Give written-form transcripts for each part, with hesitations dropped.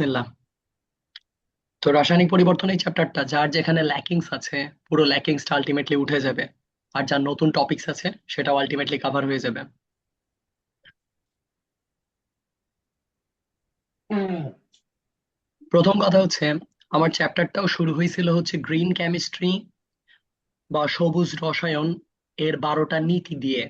বিসমিল্লাহ। তো রাসায়নিক পরিবর্তন এই চ্যাপ্টারটা যার যেখানে ল্যাকিংস আছে পুরো ল্যাকিংসটা আলটিমেটলি উঠে যাবে, আর যার নতুন টপিকস আছে সেটাও আলটিমেটলি কভার হয়ে যাবে। প্রথম কথা হচ্ছে, আমার চ্যাপ্টারটাও শুরু হয়েছিল হচ্ছে গ্রিন কেমিস্ট্রি বা সবুজ রসায়ন এর 12টা নীতি দিয়ে।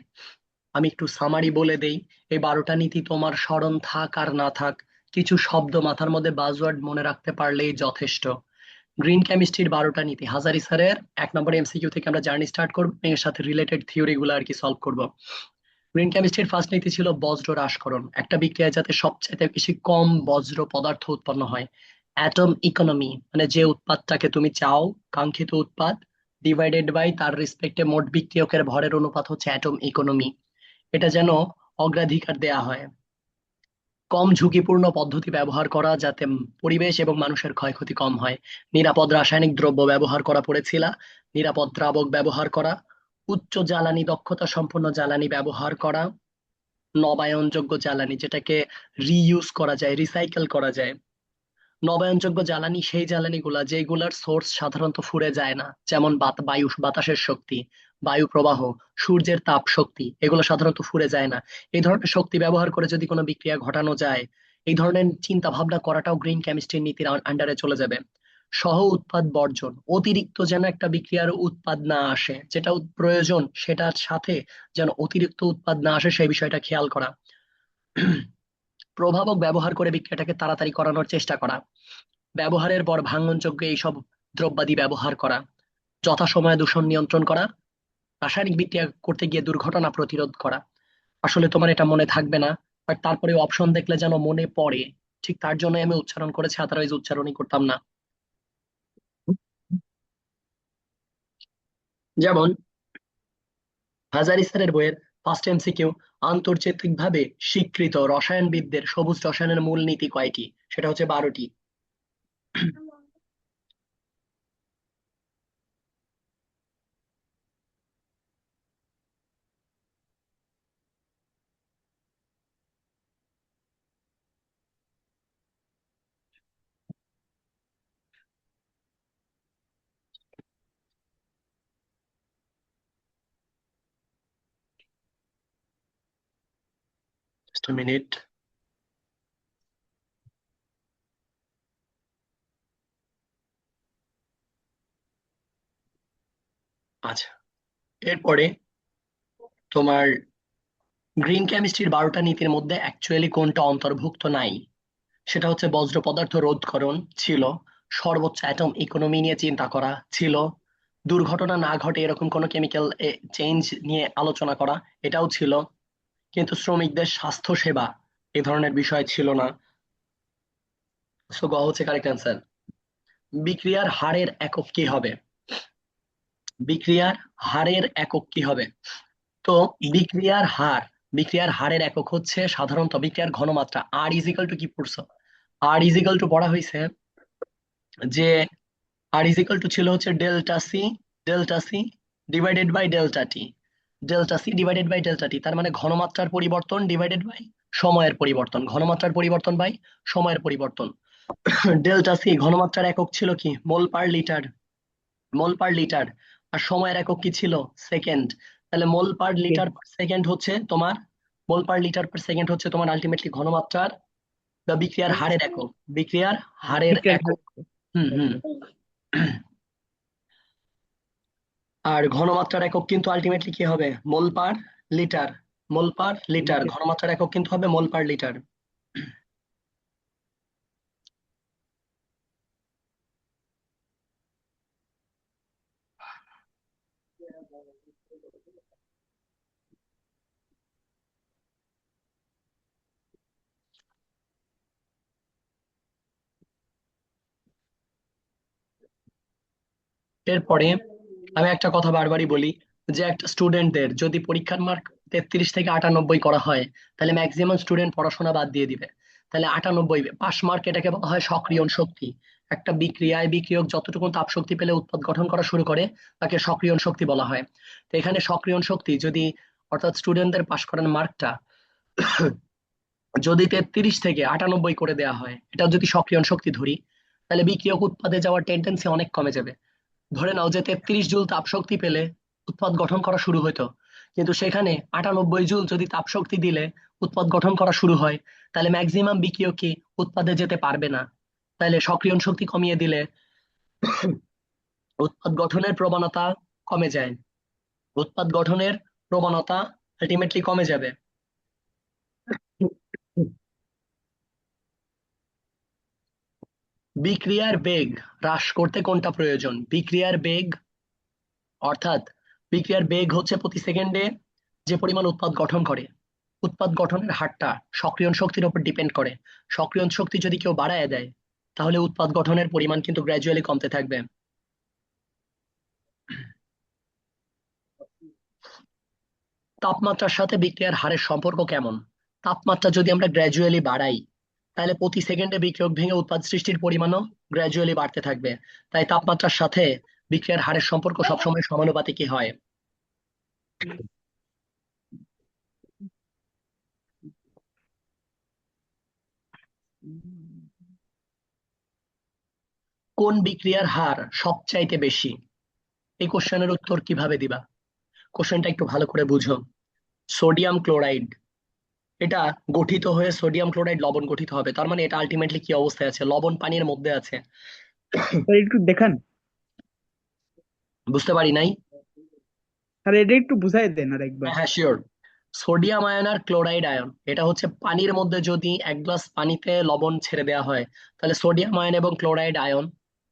আমি একটু সামারি বলে দেই। এই 12টা নীতি তোমার স্মরণ থাক আর না থাক, কিছু শব্দ মাথার মধ্যে বাজওয়ার্ড মনে রাখতে পারলেই যথেষ্ট। গ্রিন কেমিস্ট্রির 12টা নীতি হাজারি স্যারের 1 নম্বর এমসিকিউ থেকে আমরা জার্নি স্টার্ট করবো, এর সাথে রিলেটেড থিওরি গুলো আর কি সলভ করব। গ্রিন কেমিস্ট্রির ফার্স্ট নীতি ছিল বজ্র হ্রাসকরণ, একটা বিক্রিয়ায় যাতে সবচেয়ে বেশি কম বজ্র পদার্থ উৎপন্ন হয়। অ্যাটম ইকোনমি মানে যে উৎপাদটাকে তুমি চাও, কাঙ্ক্ষিত উৎপাদ ডিভাইডেড বাই তার রেসপেক্টে মোট বিক্রিয়কের ভরের অনুপাত হচ্ছে অ্যাটম ইকোনমি। এটা যেন অগ্রাধিকার দেয়া হয়। কম ঝুঁকিপূর্ণ পদ্ধতি ব্যবহার করা যাতে পরিবেশ এবং মানুষের ক্ষয়ক্ষতি কম হয়। নিরাপদ রাসায়নিক দ্রব্য ব্যবহার করা পড়েছিল, নিরাপদ দ্রাবক ব্যবহার করা, উচ্চ জ্বালানি দক্ষতা সম্পন্ন জ্বালানি ব্যবহার করা, নবায়নযোগ্য জ্বালানি যেটাকে রিইউজ করা যায়, রিসাইকেল করা যায়। নবায়নযোগ্য জ্বালানি সেই জ্বালানিগুলা যেগুলার সোর্স সাধারণত ফুরে যায় না, যেমন বায়ু, বাতাসের শক্তি, বায়ু প্রবাহ, সূর্যের তাপ শক্তি, এগুলো সাধারণত ফুরে যায় না। এই ধরনের শক্তি ব্যবহার করে যদি কোনো বিক্রিয়া ঘটানো যায়, এই ধরনের চিন্তা ভাবনা করাটাও গ্রিন কেমিস্ট্রির নীতির আন্ডারে চলে যাবে। সহ উৎপাদ বর্জন, অতিরিক্ত যেন একটা বিক্রিয়ার উৎপাদ না আসে, যেটা প্রয়োজন সেটার সাথে যেন অতিরিক্ত উৎপাদ না আসে সেই বিষয়টা খেয়াল করা। প্রভাবক ব্যবহার করে বিক্রিয়াটাকে তাড়াতাড়ি করানোর চেষ্টা করা। ব্যবহারের পর ভাঙনযোগ্য এইসব দ্রব্যাদি ব্যবহার করা। যথাসময়ে দূষণ নিয়ন্ত্রণ করা। রাসায়নিক বিক্রিয়া করতে গিয়ে দুর্ঘটনা প্রতিরোধ করা। আসলে তোমার এটা মনে থাকবে না, বাট তারপরে অপশন দেখলে যেন মনে পড়ে, ঠিক তার জন্য আমি উচ্চারণ করেছি, আদারওয়াইজ উচ্চারণই করতাম না। যেমন হাজারি স্যারের বইয়ের ফার্স্ট এমসিকিউ, আন্তর্জাতিকভাবে স্বীকৃত রসায়নবিদদের সবুজ রসায়নের মূল নীতি কয়টি? সেটা হচ্ছে 12টি। Just minute. আচ্ছা, এরপরে তোমার গ্রিন কেমিস্ট্রির 12টা নীতির মধ্যে অ্যাকচুয়ালি কোনটা অন্তর্ভুক্ত নাই? সেটা হচ্ছে বজ্র পদার্থ রোধকরণ ছিল, সর্বোচ্চ অ্যাটম ইকোনমি নিয়ে চিন্তা করা ছিল, দুর্ঘটনা না ঘটে এরকম কোনো কেমিক্যাল চেঞ্জ নিয়ে আলোচনা করা, এটাও ছিল, কিন্তু শ্রমিকদের স্বাস্থ্য সেবা এ ধরনের বিষয় ছিল না। সো গ হচ্ছে কারেক্ট অ্যান্সার। বিক্রিয়ার হারের একক কি হবে? বিক্রিয়ার হারের একক কি হবে? তো বিক্রিয়ার হার, বিক্রিয়ার হারের একক হচ্ছে সাধারণত বিক্রিয়ার ঘনমাত্রা। আর ইজিক্যাল টু কি পড়ছো? আর ইজিক্যাল টু পড়া হয়েছে যে আর ইজিক্যাল টু ছিল হচ্ছে delta C, delta C divided by delta T, delta C divided by delta T, তার মানে ঘনমাত্রার পরিবর্তন ডিভাইডেড বাই সময়ের পরিবর্তন, ঘনমাত্রার পরিবর্তন বাই সময়ের পরিবর্তন। ডেল্টা সি ঘনমাত্রার একক ছিল কি? মোল পার লিটার, মোল পার লিটার। আর সময়ের একক কি ছিল? সেকেন্ড। তাহলে মোল পার লিটার পার সেকেন্ড হচ্ছে তোমার, মোল পার লিটার পার সেকেন্ড হচ্ছে তোমার আলটিমেটলি ঘনমাত্রার বা বিক্রিয়ার হারের একক, বিক্রিয়ার হারের বিক্রিয়ার হার। একক। হুম হুম। আর ঘনমাত্রার একক কিন্তু আলটিমেটলি কি হবে? মোল পার লিটার, মোল পার লিটার, লিটার। ঘনমাত্রার একক কিন্তু হবে মোল পার লিটার। এরপরে আমি একটা কথা বারবারই বলি, যে একটা স্টুডেন্টদের যদি পরীক্ষার মার্ক 33 থেকে 98 করা হয়, তাহলে ম্যাক্সিমাম স্টুডেন্ট পড়াশোনা বাদ দিয়ে দিবে। তাহলে 98 পাস মার্ক, এটাকে বলা হয় সক্রিয়ণ শক্তি। একটা বিক্রিয়ায় বিক্রিয়ক যতটুকু তাপ শক্তি পেলে উৎপাদ গঠন করা শুরু করে, তাকে সক্রিয়ণ শক্তি বলা হয়। তো এখানে সক্রিয়ণ শক্তি যদি, অর্থাৎ স্টুডেন্টদের পাশ করার মার্কটা যদি 33 থেকে 98 করে দেওয়া হয়, এটা যদি সক্রিয়ণ শক্তি ধরি, তাহলে বিক্রিয়ক উৎপাদে যাওয়ার টেন্ডেন্সি অনেক কমে যাবে। ধরে নাও যে 33 জুল তাপ শক্তি পেলে উৎপাদ গঠন করা শুরু হতো, কিন্তু সেখানে 98 জুল যদি তাপ শক্তি দিলে উৎপাদ গঠন করা শুরু হয়, তাহলে ম্যাক্সিমাম বিক্রিয়কই উৎপাদে যেতে পারবে না। তাহলে সক্রিয়ণ শক্তি কমিয়ে দিলে উৎপাদ গঠনের প্রবণতা কমে যায়, উৎপাদ গঠনের প্রবণতা আলটিমেটলি কমে যাবে। বিক্রিয়ার বেগ হ্রাস করতে কোনটা প্রয়োজন? বিক্রিয়ার বেগ অর্থাৎ বিক্রিয়ার বেগ হচ্ছে প্রতি সেকেন্ডে যে পরিমাণ উৎপাদ গঠন করে, উৎপাদ গঠনের হারটা সক্রিয়ণ শক্তির উপর ডিপেন্ড করে। সক্রিয়ণ শক্তি যদি কেউ বাড়ায় দেয়, তাহলে উৎপাদ গঠনের পরিমাণ কিন্তু গ্র্যাজুয়ালি কমতে থাকবে। তাপমাত্রার সাথে বিক্রিয়ার হারের সম্পর্ক কেমন? তাপমাত্রা যদি আমরা গ্র্যাজুয়ালি বাড়াই, তাহলে প্রতি সেকেন্ডে বিক্রিয়ক ভেঙে উৎপাদ সৃষ্টির পরিমাণও গ্র্যাজুয়ালি বাড়তে থাকবে। তাই তাপমাত্রার সাথে বিক্রিয়ার হারের সম্পর্ক সবসময় সমানুপাতিকই হয়। কোন বিক্রিয়ার হার সবচাইতে বেশি? এই কোশ্চেনের উত্তর কিভাবে দিবা? কোশ্চেনটা একটু ভালো করে বুঝো। সোডিয়াম ক্লোরাইড, এটা গঠিত হয়ে সোডিয়াম ক্লোরাইড লবণ গঠিত হবে, তার মানে এটা আলটিমেটলি কি অবস্থায় আছে? লবণ পানির মধ্যে আছে। স্যার একটু দেখান। বুঝতে পারি নাই। স্যার এটা একটু বুঝাই দেন আর একবার। হ্যাঁ হ্যাঁ, শিওর। সোডিয়াম আয়ন আর ক্লোরাইড আয়ন, এটা হচ্ছে পানির মধ্যে যদি 1 গ্লাস পানিতে লবণ ছেড়ে দেওয়া হয়, তাহলে সোডিয়াম আয়ন এবং ক্লোরাইড আয়ন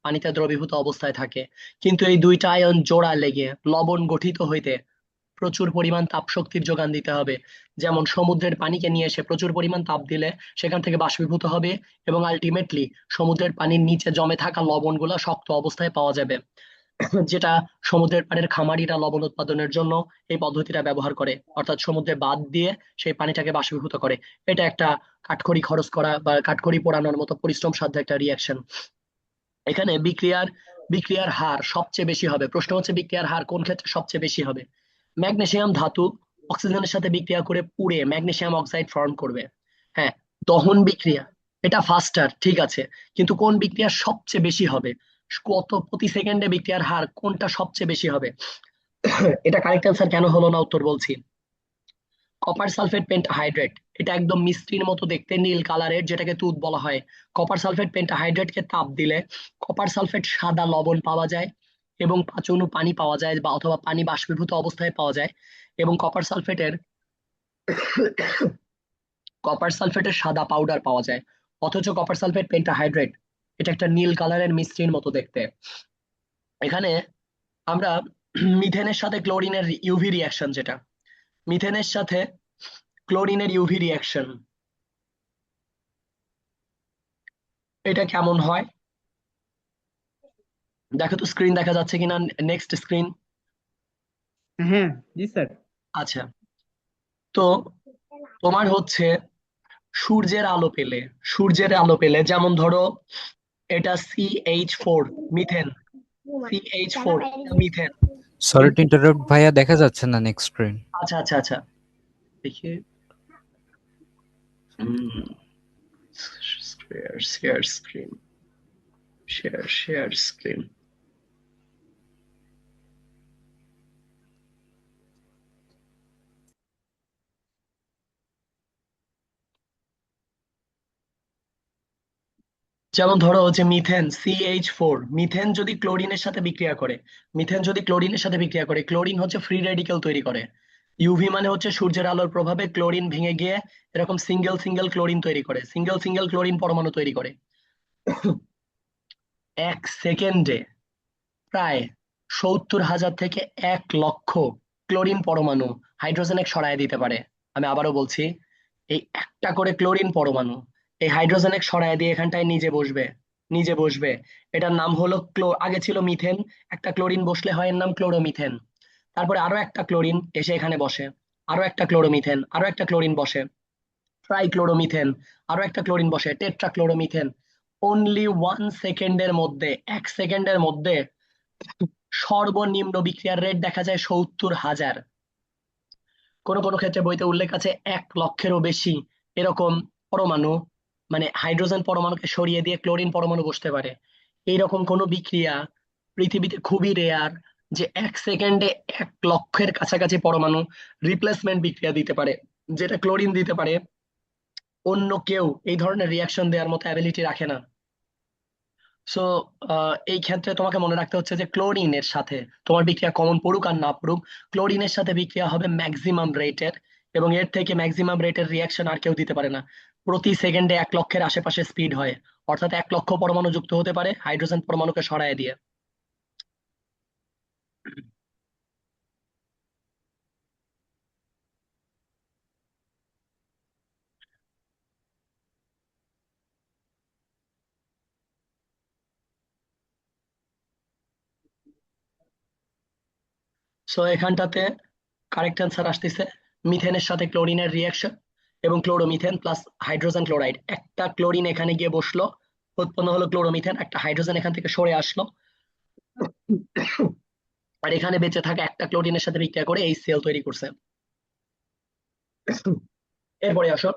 পানিতে দ্রবীভূত অবস্থায় থাকে। কিন্তু এই দুইটা আয়ন জোড়া লেগে লবণ গঠিত হইতে প্রচুর পরিমাণ তাপ শক্তির যোগান দিতে হবে। যেমন সমুদ্রের পানিকে নিয়ে এসে প্রচুর পরিমাণ তাপ দিলে সেখান থেকে বাষ্পীভূত হবে, এবং আলটিমেটলি সমুদ্রের পানির নিচে জমে থাকা লবণগুলো শক্ত অবস্থায় পাওয়া যাবে, যেটা সমুদ্রের পানির খামারিরা লবণ উৎপাদনের জন্য এই পদ্ধতিটা ব্যবহার করে, অর্থাৎ সমুদ্রে বাঁধ দিয়ে সেই পানিটাকে বাষ্পীভূত করে। এটা একটা কাঠখড়ি খরচ করা বা কাঠখড়ি পোড়ানোর মতো পরিশ্রম সাধ্য একটা রিয়াকশন। এখানে বিক্রিয়ার হার সবচেয়ে বেশি হবে। প্রশ্ন হচ্ছে বিক্রিয়ার হার কোন ক্ষেত্রে সবচেয়ে বেশি হবে? ম্যাগনেসিয়াম ধাতু অক্সিজেনের সাথে বিক্রিয়া করে পুড়ে ম্যাগনেসিয়াম অক্সাইড ফর্ম করবে। হ্যাঁ, দহন বিক্রিয়া, এটা ফাস্টার, ঠিক আছে, কিন্তু কোন বিক্রিয়া সবচেয়ে বেশি হবে? কত প্রতি সেকেন্ডে বিক্রিয়ার হার কোনটা সবচেয়ে বেশি হবে? এটা কারেক্ট অ্যান্সার কেন হলো না, উত্তর বলছি। কপার সালফেট পেন্টাহাইড্রেট, এটা একদম মিষ্টির মতো দেখতে, নীল কালারের, যেটাকে তুঁত বলা হয়। কপার সালফেট পেন্টাহাইড্রেটকে তাপ দিলে কপার সালফেট সাদা লবণ পাওয়া যায়, এবং 5 অণু পানি পাওয়া যায়, বা অথবা পানি বাষ্পীভূত অবস্থায় পাওয়া যায়। এবং কপার সালফেটের সাদা পাউডার পাওয়া যায়। অথচ কপার সালফেট পেন্টাহাইড্রেট এটা একটা নীল কালারের মিষ্টির মতো দেখতে। এখানে আমরা মিথেনের সাথে ক্লোরিনের ইউভি রিয়াকশন, যেটা মিথেনের সাথে ক্লোরিনের ইউভি রিয়াকশন, এটা কেমন হয়? দেখো তো স্ক্রিন দেখা যাচ্ছে কিনা, নেক্সট স্ক্রিন। হ্যাঁ, জি স্যার। আচ্ছা, তো তোমার হচ্ছে সূর্যের আলো পেলে যেমন ধরো এটা CH4, methane, CH4 methane. Sorry to interrupt ভাইয়া, দেখা যাচ্ছে না নেক্সট স্ক্রিন। আচ্ছা আচ্ছা আচ্ছা, দেখি। Share screen, share screen. যেমন ধরো হচ্ছে মিথেন CH4, মিথেন যদি ক্লোরিনের সাথে বিক্রিয়া করে, ক্লোরিন হচ্ছে ফ্রি রেডিকেল তৈরি করে। ইউভি মানে হচ্ছে সূর্যের আলোর প্রভাবে ক্লোরিন ভেঙে গিয়ে এরকম সিঙ্গেল সিঙ্গেল ক্লোরিন তৈরি করে, সিঙ্গেল সিঙ্গেল ক্লোরিন পরমাণু তৈরি করে। 1 সেকেন্ডে প্রায় 70,000 থেকে 1 লক্ষ ক্লোরিন পরমাণু হাইড্রোজেনে সরায় দিতে পারে। আমি আবারও বলছি, এই একটা করে ক্লোরিন পরমাণু এই হাইড্রোজেনে সরায় দিয়ে এখানটায় নিজে বসবে। এটার নাম হলো আগে ছিল মিথেন, একটা ক্লোরিন বসলে হয় এর নাম ক্লোরোমিথেন। তারপরে আরো একটা ক্লোরিন এসে এখানে বসে, আরো একটা ক্লোরোমিথেন, আরো একটা ক্লোরিন বসে, ট্রাইক্লোরোমিথেন, আরো একটা ক্লোরিন বসে, টেট্রাক্লোরোমিথেন। অনলি 1 সেকেন্ডের মধ্যে, 1 সেকেন্ডের মধ্যে সর্বনিম্ন বিক্রিয়ার রেট দেখা যায় 70,000। কোনো কোনো ক্ষেত্রে বইতে উল্লেখ আছে 1 লক্ষেরও বেশি এরকম পরমাণু, মানে হাইড্রোজেন পরমাণুকে সরিয়ে দিয়ে ক্লোরিন পরমাণু বসতে পারে। এইরকম কোনো বিক্রিয়া পৃথিবীতে খুবই রেয়ার, যে 1 সেকেন্ডে 1 লক্ষের কাছাকাছি পরমাণু রিপ্লেসমেন্ট বিক্রিয়া দিতে পারে, যেটা ক্লোরিন দিতে পারে। অন্য কেউ এই ধরনের রিয়াকশন দেওয়ার মতো অ্যাবিলিটি রাখে না। সো এই ক্ষেত্রে তোমাকে মনে রাখতে হচ্ছে যে ক্লোরিনের সাথে তোমার বিক্রিয়া কমন পড়ুক আর না পড়ুক, ক্লোরিনের সাথে বিক্রিয়া হবে ম্যাক্সিমাম রেটের, এবং এর থেকে ম্যাক্সিমাম রেটের রিয়াকশন আর কেউ দিতে পারে না। প্রতি সেকেন্ডে 1 লক্ষের আশেপাশে স্পিড হয়, অর্থাৎ 1 লক্ষ পরমাণু যুক্ত হতে পারে হাইড্রোজেন পরমাণুকে সরায় দিয়ে। সো এখানটাতে কারেক্ট অ্যান্সার আসতেছে মিথেনের সাথে ক্লোরিনের রিয়াকশন, এবং ক্লোরোমিথেন প্লাস হাইড্রোজেন ক্লোরাইড। একটা ক্লোরিন এখানে গিয়ে বসলো, উৎপন্ন হলো ক্লোরোমিথেন, একটা হাইড্রোজেন এখান থেকে সরে আসলো, আর এখানে বেঁচে থাকা একটা ক্লোরিনের সাথে বিক্রিয়া করে এই সেল তৈরি করছে। এরপরে আসো,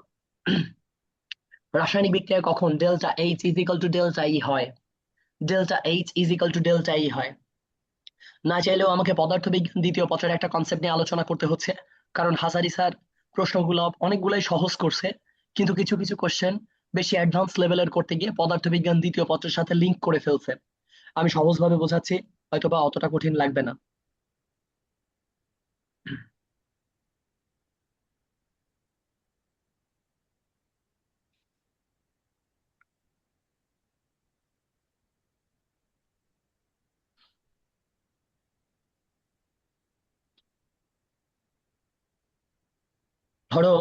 রাসায়নিক বিক্রিয়া কখন delta H is equal to delta E হয়? Delta H is equal to delta E হয়। না চাইলেও আমাকে পদার্থবিজ্ঞান দ্বিতীয় পত্রের একটা কনসেপ্ট নিয়ে আলোচনা করতে হচ্ছে, কারণ হাসারি স্যার প্রশ্নগুলো অনেকগুলাই সহজ করছে, কিন্তু কিছু কিছু কোশ্চেন বেশি অ্যাডভান্স লেভেলের করতে গিয়ে পদার্থবিজ্ঞান দ্বিতীয় পত্রের সাথে লিংক করে ফেলছে। আমি সহজভাবে বোঝাচ্ছি, হয়তোবা অতটা কঠিন লাগবে না। ধরো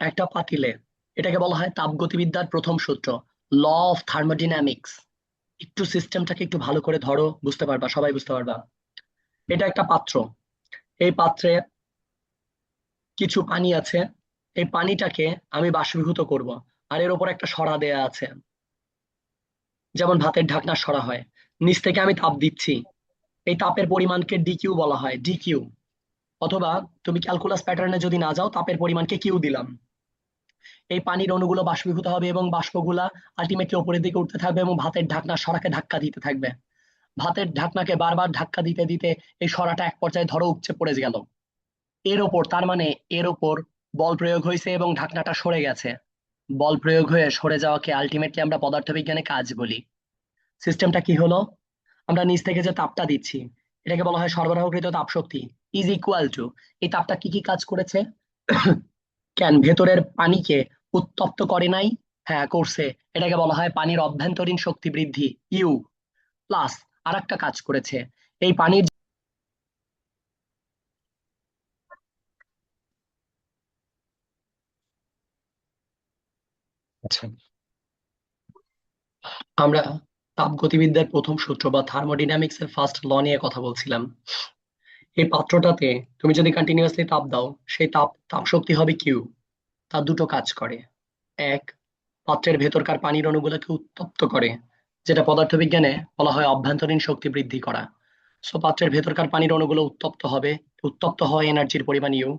একটা পাতিলে, এটাকে বলা হয় তাপগতিবিদ্যার প্রথম সূত্র, ল অফ থার্মোডিনামিক্স। একটু সিস্টেমটাকে একটু ভালো করে ধরো, বুঝতে পারবা, সবাই বুঝতে পারবা। এটা একটা পাত্র, এই পাত্রে কিছু পানি আছে, এই পানিটাকে আমি বাষ্পীভূত করব, আর এর উপর একটা সরা দেয়া আছে, যেমন ভাতের ঢাকনার সরা হয়। নিচ থেকে আমি তাপ দিচ্ছি, এই তাপের পরিমাণকে ডিকিউ বলা হয়, ডিকিউ। অথবা তুমি ক্যালকুলাস প্যাটার্নে যদি না যাও, তাপের পরিমাণকে কিউ দিলাম। এই পানির অণুগুলো বাষ্পীভূত হবে এবং বাষ্পগুলা আলটিমেটলি উপরের দিকে উঠতে থাকবে এবং ভাতের ঢাকনার সরাকে ধাক্কা দিতে থাকবে। ভাতের ঢাকনাকে বারবার ধাক্কা দিতে দিতে এই সরাটা এক পর্যায়ে ধরো উপচে পড়ে গেল এর ওপর, তার মানে এর ওপর বল প্রয়োগ হয়েছে এবং ঢাকনাটা সরে গেছে। বল প্রয়োগ হয়ে সরে যাওয়াকে আলটিমেটলি আমরা পদার্থবিজ্ঞানে কাজ বলি। সিস্টেমটা কি হলো, আমরা নিচ থেকে যে তাপটা দিচ্ছি, এটাকে বলা হয় সরবরাহকৃত তাপ শক্তি, ইজ ইকুয়াল টু, এই তাপটা কি কি কাজ করেছে? কেন ভেতরের পানিকে উত্তপ্ত করে নাই? হ্যাঁ করছে। এটাকে বলা হয় পানির অভ্যন্তরীণ শক্তি বৃদ্ধি, ইউ। প্লাস আর একটা কাজ করেছে, এই পানির, আচ্ছা, আমরা তাপগতিবিদ্যার প্রথম সূত্র বা থার্মোডিনামিক্স এর ফার্স্ট ল নিয়ে কথা বলছিলাম। এই পাত্রটাতে তুমি যদি কন্টিনিউয়াসলি তাপ দাও, সেই তাপ শক্তি হবে কিউ। তার দুটো কাজ করে। এক, পাত্রের ভেতরকার পানির অণুগুলোকে উত্তপ্ত করে, যেটা পদার্থবিজ্ঞানে বলা হয় অভ্যন্তরীণ শক্তি বৃদ্ধি করা। সো পাত্রের ভেতরকার পানির অণুগুলো উত্তপ্ত হবে, উত্তপ্ত হয় এনার্জির পরিমাণ ইউ,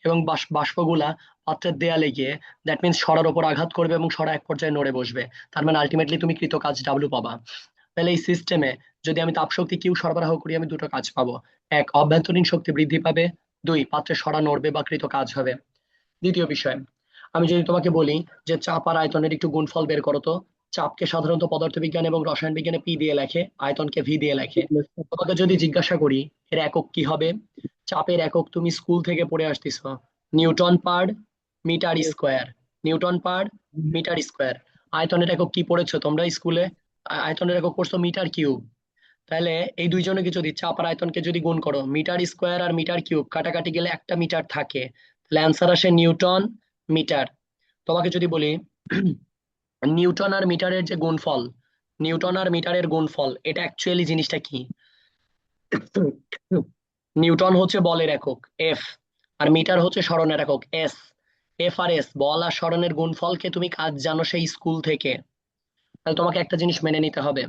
এবং বাষ্পগুলা পাত্রের দেয়ালে গিয়ে, দ্যাট মিনস সরার উপর আঘাত করবে এবং সরা এক পর্যায়ে নড়ে বসবে। তার মানে আলটিমেটলি তুমি কৃত কাজ ডাব্লু পাবা। তাহলে এই সিস্টেমে যদি আমি তাপ শক্তি কিউ সরবরাহ করি, আমি দুটো কাজ পাবো। এক, অভ্যন্তরীণ শক্তি বৃদ্ধি পাবে। দুই, পাত্রের সরা নড়বে বা কৃত কাজ হবে। দ্বিতীয় বিষয়, আমি যদি তোমাকে বলি যে চাপ আর আয়তনের একটু গুণফল বের করো তো। চাপকে সাধারণত পদার্থবিজ্ঞান এবং রসায়ন বিজ্ঞানে পি দিয়ে লেখে, আয়তনকে ভি দিয়ে লেখে। তোমাকে যদি জিজ্ঞাসা করি এর একক কি হবে, চাপের একক তুমি স্কুল থেকে পড়ে আসতেছ, newton per metre square, newton per metre square. আয়তনের একক কি পড়েছো তোমরা স্কুলে? আয়তনের একক পড়ছো মিটার কিউব। তাহলে এই দুইজনকে যদি চাপ আর আয়তনকে যদি গুণ করো, মিটার স্কোয়ার আর মিটার কিউব কাটাকাটি গেলে একটা মিটার থাকে, তাহলে অ্যান্সার আসে নিউটন মিটার। তোমাকে যদি বলি নিউটন আর মিটারের যে গুণফল, নিউটন আর মিটারের গুণফল, এটা অ্যাকচুয়ালি জিনিসটা কি? নিউটন হচ্ছে বলের একক এফ, আর মিটার হচ্ছে সরণের একক এস। এফ আর এস, বল আর সরণের গুণফলকে তুমি কাজ জানো সেই স্কুল থেকে। তাহলে তোমাকে একটা জিনিস মেনে নিতে হবে,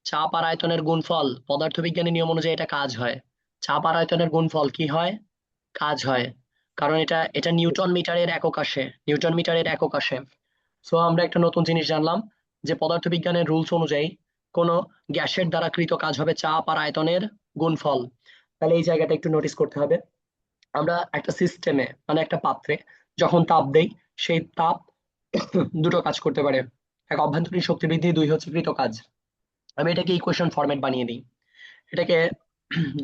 চাপ আর আয়তনের গুণফল পদার্থবিজ্ঞানী নিয়ম অনুযায়ী এটা কাজ হয়। চাপ আর আয়তনের গুণফল কি হয়? কাজ হয়, কারণ এটা এটা নিউটন মিটারের একক আসে, নিউটন মিটারের একক আসে। সো আমরা একটা নতুন জিনিস জানলাম যে পদার্থবিজ্ঞানের রুলস অনুযায়ী কোন গ্যাসের দ্বারা কৃত কাজ হবে চাপ আর আয়তনের গুণফল। তাহলে এই জায়গাটা একটু নোটিস করতে হবে। আমরা একটা সিস্টেমে মানে একটা পাত্রে যখন তাপ দেই, সেই তাপ দুটো কাজ করতে পারে। এক, অভ্যন্তরীণ শক্তি বৃদ্ধি, দুই হচ্ছে কৃত কাজ। আমি এটাকে ইকুয়েশন ফরম্যাট বানিয়ে দিই। এটাকে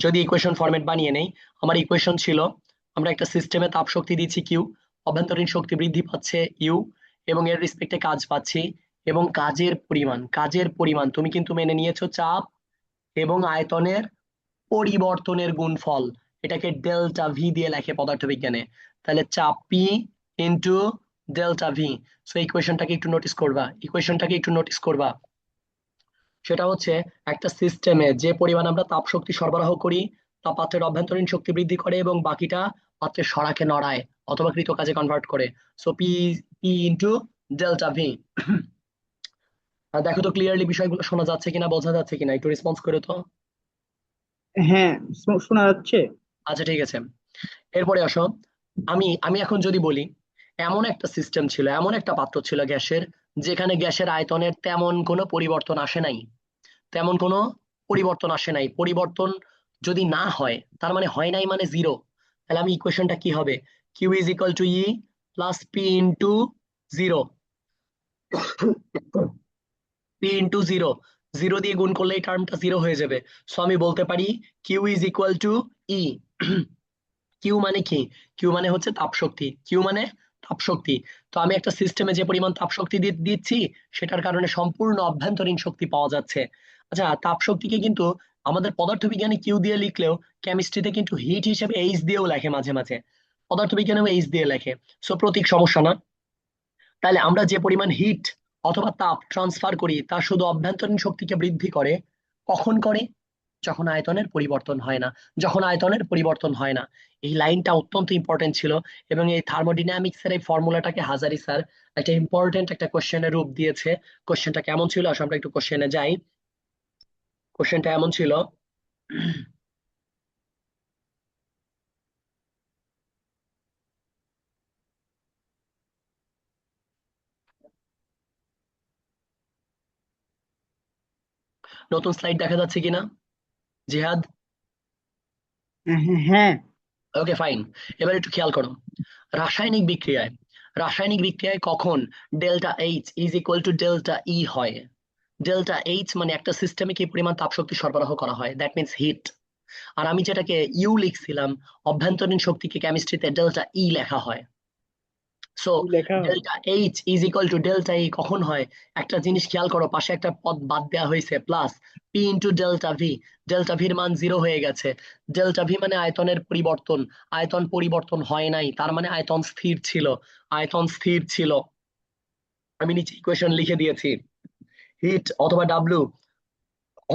যদি ইকুয়েশন ফরম্যাট বানিয়ে নেই, আমার ইকুয়েশন ছিল আমরা একটা সিস্টেমে তাপ শক্তি দিচ্ছি কিউ, অভ্যন্তরীণ শক্তি বৃদ্ধি পাচ্ছে ইউ, এবং এর রেসপেক্টে কাজ পাচ্ছি, এবং কাজের পরিমাণ তুমি কিন্তু মেনে নিয়েছো চাপ এবং আয়তনের পরিবর্তনের গুণফল। এটাকে ডেল্টা ভি দিয়ে লেখে পদার্থবিজ্ঞানে। তাহলে চাপ P into delta V. So ইকুয়েশনটাকে একটু নোটিস করবা। সেটা হচ্ছে একটা সিস্টেমে যে পরিমাণ আমরা তাপ শক্তি সরবরাহ করি তা পাত্রের অভ্যন্তরীণ শক্তি বৃদ্ধি করে এবং বাকিটা পাত্রের সরাকে নড়ায় অথবা কৃত কাজে কনভার্ট করে। So P P into delta V. দেখো তো ক্লিয়ারলি বিষয়গুলো শোনা যাচ্ছে কিনা, বোঝা যাচ্ছে কিনা, একটু রেসপন্স করো তো। হ্যাঁ, শোনা যাচ্ছে। আচ্ছা ঠিক আছে, এরপরে আসো। আমি আমি এখন যদি বলি, এমন একটা সিস্টেম ছিল, এমন একটা পাত্র ছিল গ্যাসের, যেখানে গ্যাসের আয়তনের তেমন কোনো পরিবর্তন আসে নাই। তেমন কোনো পরিবর্তন আসে নাই। পরিবর্তন যদি না হয়, তার মানে হয় নাই মানে জিরো। তাহলে আমি ইকুয়েশনটা কি হবে? Q is equal to E plus P into zero. P into zero, zero দিয়ে গুণ করলে এই টার্মটা জিরো হয়ে যাবে। সো আমি বলতে পারি Q is equal to E. Q মানে কি? কিউ মানে হচ্ছে তাপশক্তি। কিউ মানে তাপশক্তি। তো আমি একটা সিস্টেমে যে পরিমাণ তাপশক্তি দিচ্ছি, সেটার কারণে সম্পূর্ণ অভ্যন্তরীণ শক্তি পাওয়া যাচ্ছে। আচ্ছা, তাপশক্তিকে কিন্তু আমাদের পদার্থবিজ্ঞানে কিউ দিয়ে লিখলেও কেমিস্ট্রিতে কিন্তু হিট হিসেবে এইচ দিয়েও লেখে মাঝে মাঝে, পদার্থবিজ্ঞানেও এইচ দিয়ে লেখে। সো প্রতীক সমস্যা না। তাহলে আমরা যে পরিমাণ হিট অথবা তাপ ট্রান্সফার করি তা শুধু অভ্যন্তরীণ শক্তিকে বৃদ্ধি করে। কখন করে? যখন আয়তনের পরিবর্তন হয় না। যখন আয়তনের পরিবর্তন হয় না। এই লাইনটা অত্যন্ত ইম্পর্টেন্ট ছিল, এবং এই থার্মোডিনামিক্স এর এই ফর্মুলাটাকে হাজারি স্যার একটা ইম্পর্টেন্ট একটা কোশ্চেনের রূপ দিয়েছে। কোশ্চেনটা কেমন ছিল আসলে আমরা একটু কোশ্চেনে যাই। কোশ্চেনটা এমন ছিল, নতুন স্লাইড দেখা যাচ্ছে কিনা জিহাদ? হ্যাঁ। Okay fine. এবার একটু খেয়াল করো, রাসায়নিক বিক্রিয়ায় রাসায়নিক বিক্রিয়ায় কখন delta H is equal to delta E হয়? ডেল্টা এইচ মানে একটা সিস্টেমে কি পরিমাণ তাপশক্তি সরবরাহ করা হয়, দ্যাট মিনস হিট। আর আমি যেটাকে ইউ লিখছিলাম, অভ্যন্তরীণ শক্তিকে কেমিস্ট্রিতে ডেল্টা ই লেখা হয়। সো কি লেখা হয়? Delta H is equal to delta ই কখন হয়? একটা জিনিস খেয়াল করো, পাশে একটা পদ বাদ দেওয়া হয়েছে plus P into delta V. Delta ভির মান জিরো হয়ে গেছে। ডেল্টা ভি মানে আয়তনের পরিবর্তন। আয়তন পরিবর্তন হয় নাই, তার মানে আয়তন স্থির ছিল। আয়তন স্থির ছিল। আমি নিচে ইকুয়েশন লিখে দিয়েছি। হিট অথবা ডাব্লিউ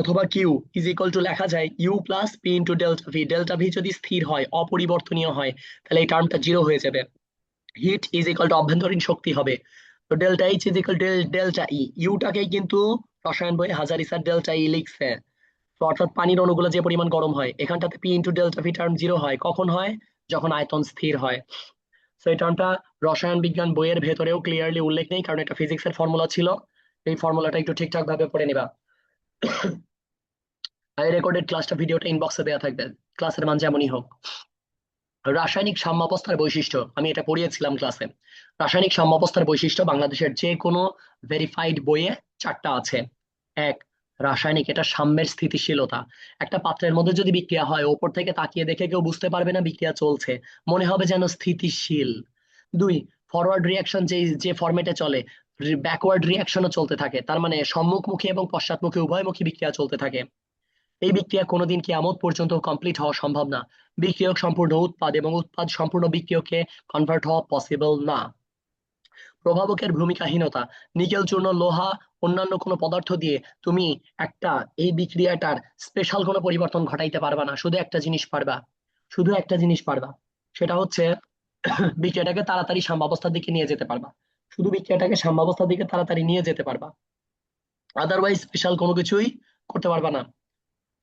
অথবা কিউ ইজ ইকুয়াল টু লেখা যায় U plus P into delta V. Delta V যদি স্থির হয়, অপরিবর্তনীয় হয়, তাহলে এই টার্মটা জিরো হয়ে যাবে। হিট ইজ ইকুয়াল টু অভ্যন্তরীণ শক্তি হবে। তো delta H is equal to delta E. ইউটাকেই কিন্তু রসায়ন বই হাজারি স্যার ডেল্টা ই লিখছে। তো অর্থাৎ পানির অণুগুলো যে পরিমাণ গরম হয়, এখানটাতে P into delta V term zero হয়। কখন হয়? যখন আয়তন স্থির হয়। তো এই টার্মটা রসায়ন বিজ্ঞান বইয়ের ভেতরেও ক্লিয়ারলি উল্লেখ নেই, কারণ এটা ফিজিক্সের ফর্মুলা ছিল। এই ফর্মুলাটা একটু ঠিকঠাক ভাবে পড়ে নিবা। আর রেকর্ডেড ক্লাসটা ভিডিওটা ইনবক্সে দেওয়া থাকবে, ক্লাসের মান যেমনই হোক। রাসায়নিক সাম্যাবস্থার বৈশিষ্ট্য আমি এটা পড়িয়েছিলাম ক্লাসে। রাসায়নিক সাম্যাবস্থার বৈশিষ্ট্য বাংলাদেশের যে কোনো ভেরিফাইড বইয়ে চারটা আছে। এক, রাসায়নিক এটা সাম্যের স্থিতিশীলতা। একটা পাত্রের মধ্যে যদি বিক্রিয়া হয়, ওপর থেকে তাকিয়ে দেখে কেউ বুঝতে পারবে না বিক্রিয়া চলছে, মনে হবে যেন স্থিতিশীল। দুই, ফরওয়ার্ড রিয়াকশন যে যে ফরম্যাটে চলে, ব্যাকওয়ার্ড রিয়াকশনও চলতে থাকে, তার মানে সম্মুখমুখী এবং পশ্চাৎমুখী উভয়মুখী বিক্রিয়া চলতে থাকে। এই বিক্রিয়া কোনোদিন কিয়ামত পর্যন্ত কমপ্লিট হওয়া সম্ভব না। বিক্রিয়ক সম্পূর্ণ উৎপাদ এবং উৎপাদ সম্পূর্ণ বিক্রিয়কে কনভার্ট হওয়া পসিবল না। প্রভাবকের ভূমিকাহীনতা। নিকেল চূর্ণ, লোহা, অন্যান্য কোনো পদার্থ দিয়ে তুমি একটা এই বিক্রিয়াটার স্পেশাল কোনো পরিবর্তন ঘটাইতে পারবা না। শুধু একটা জিনিস পারবা, সেটা হচ্ছে বিক্রিয়াটাকে তাড়াতাড়ি সাম্যাবস্থার দিকে নিয়ে যেতে পারবা। শুধু বিক্রিয়াটাকে সাম্যাবস্থার দিকে তাড়াতাড়ি নিয়ে যেতে পারবা, আদারওয়াইজ স্পেশাল কোনো কিছুই করতে পারবা না।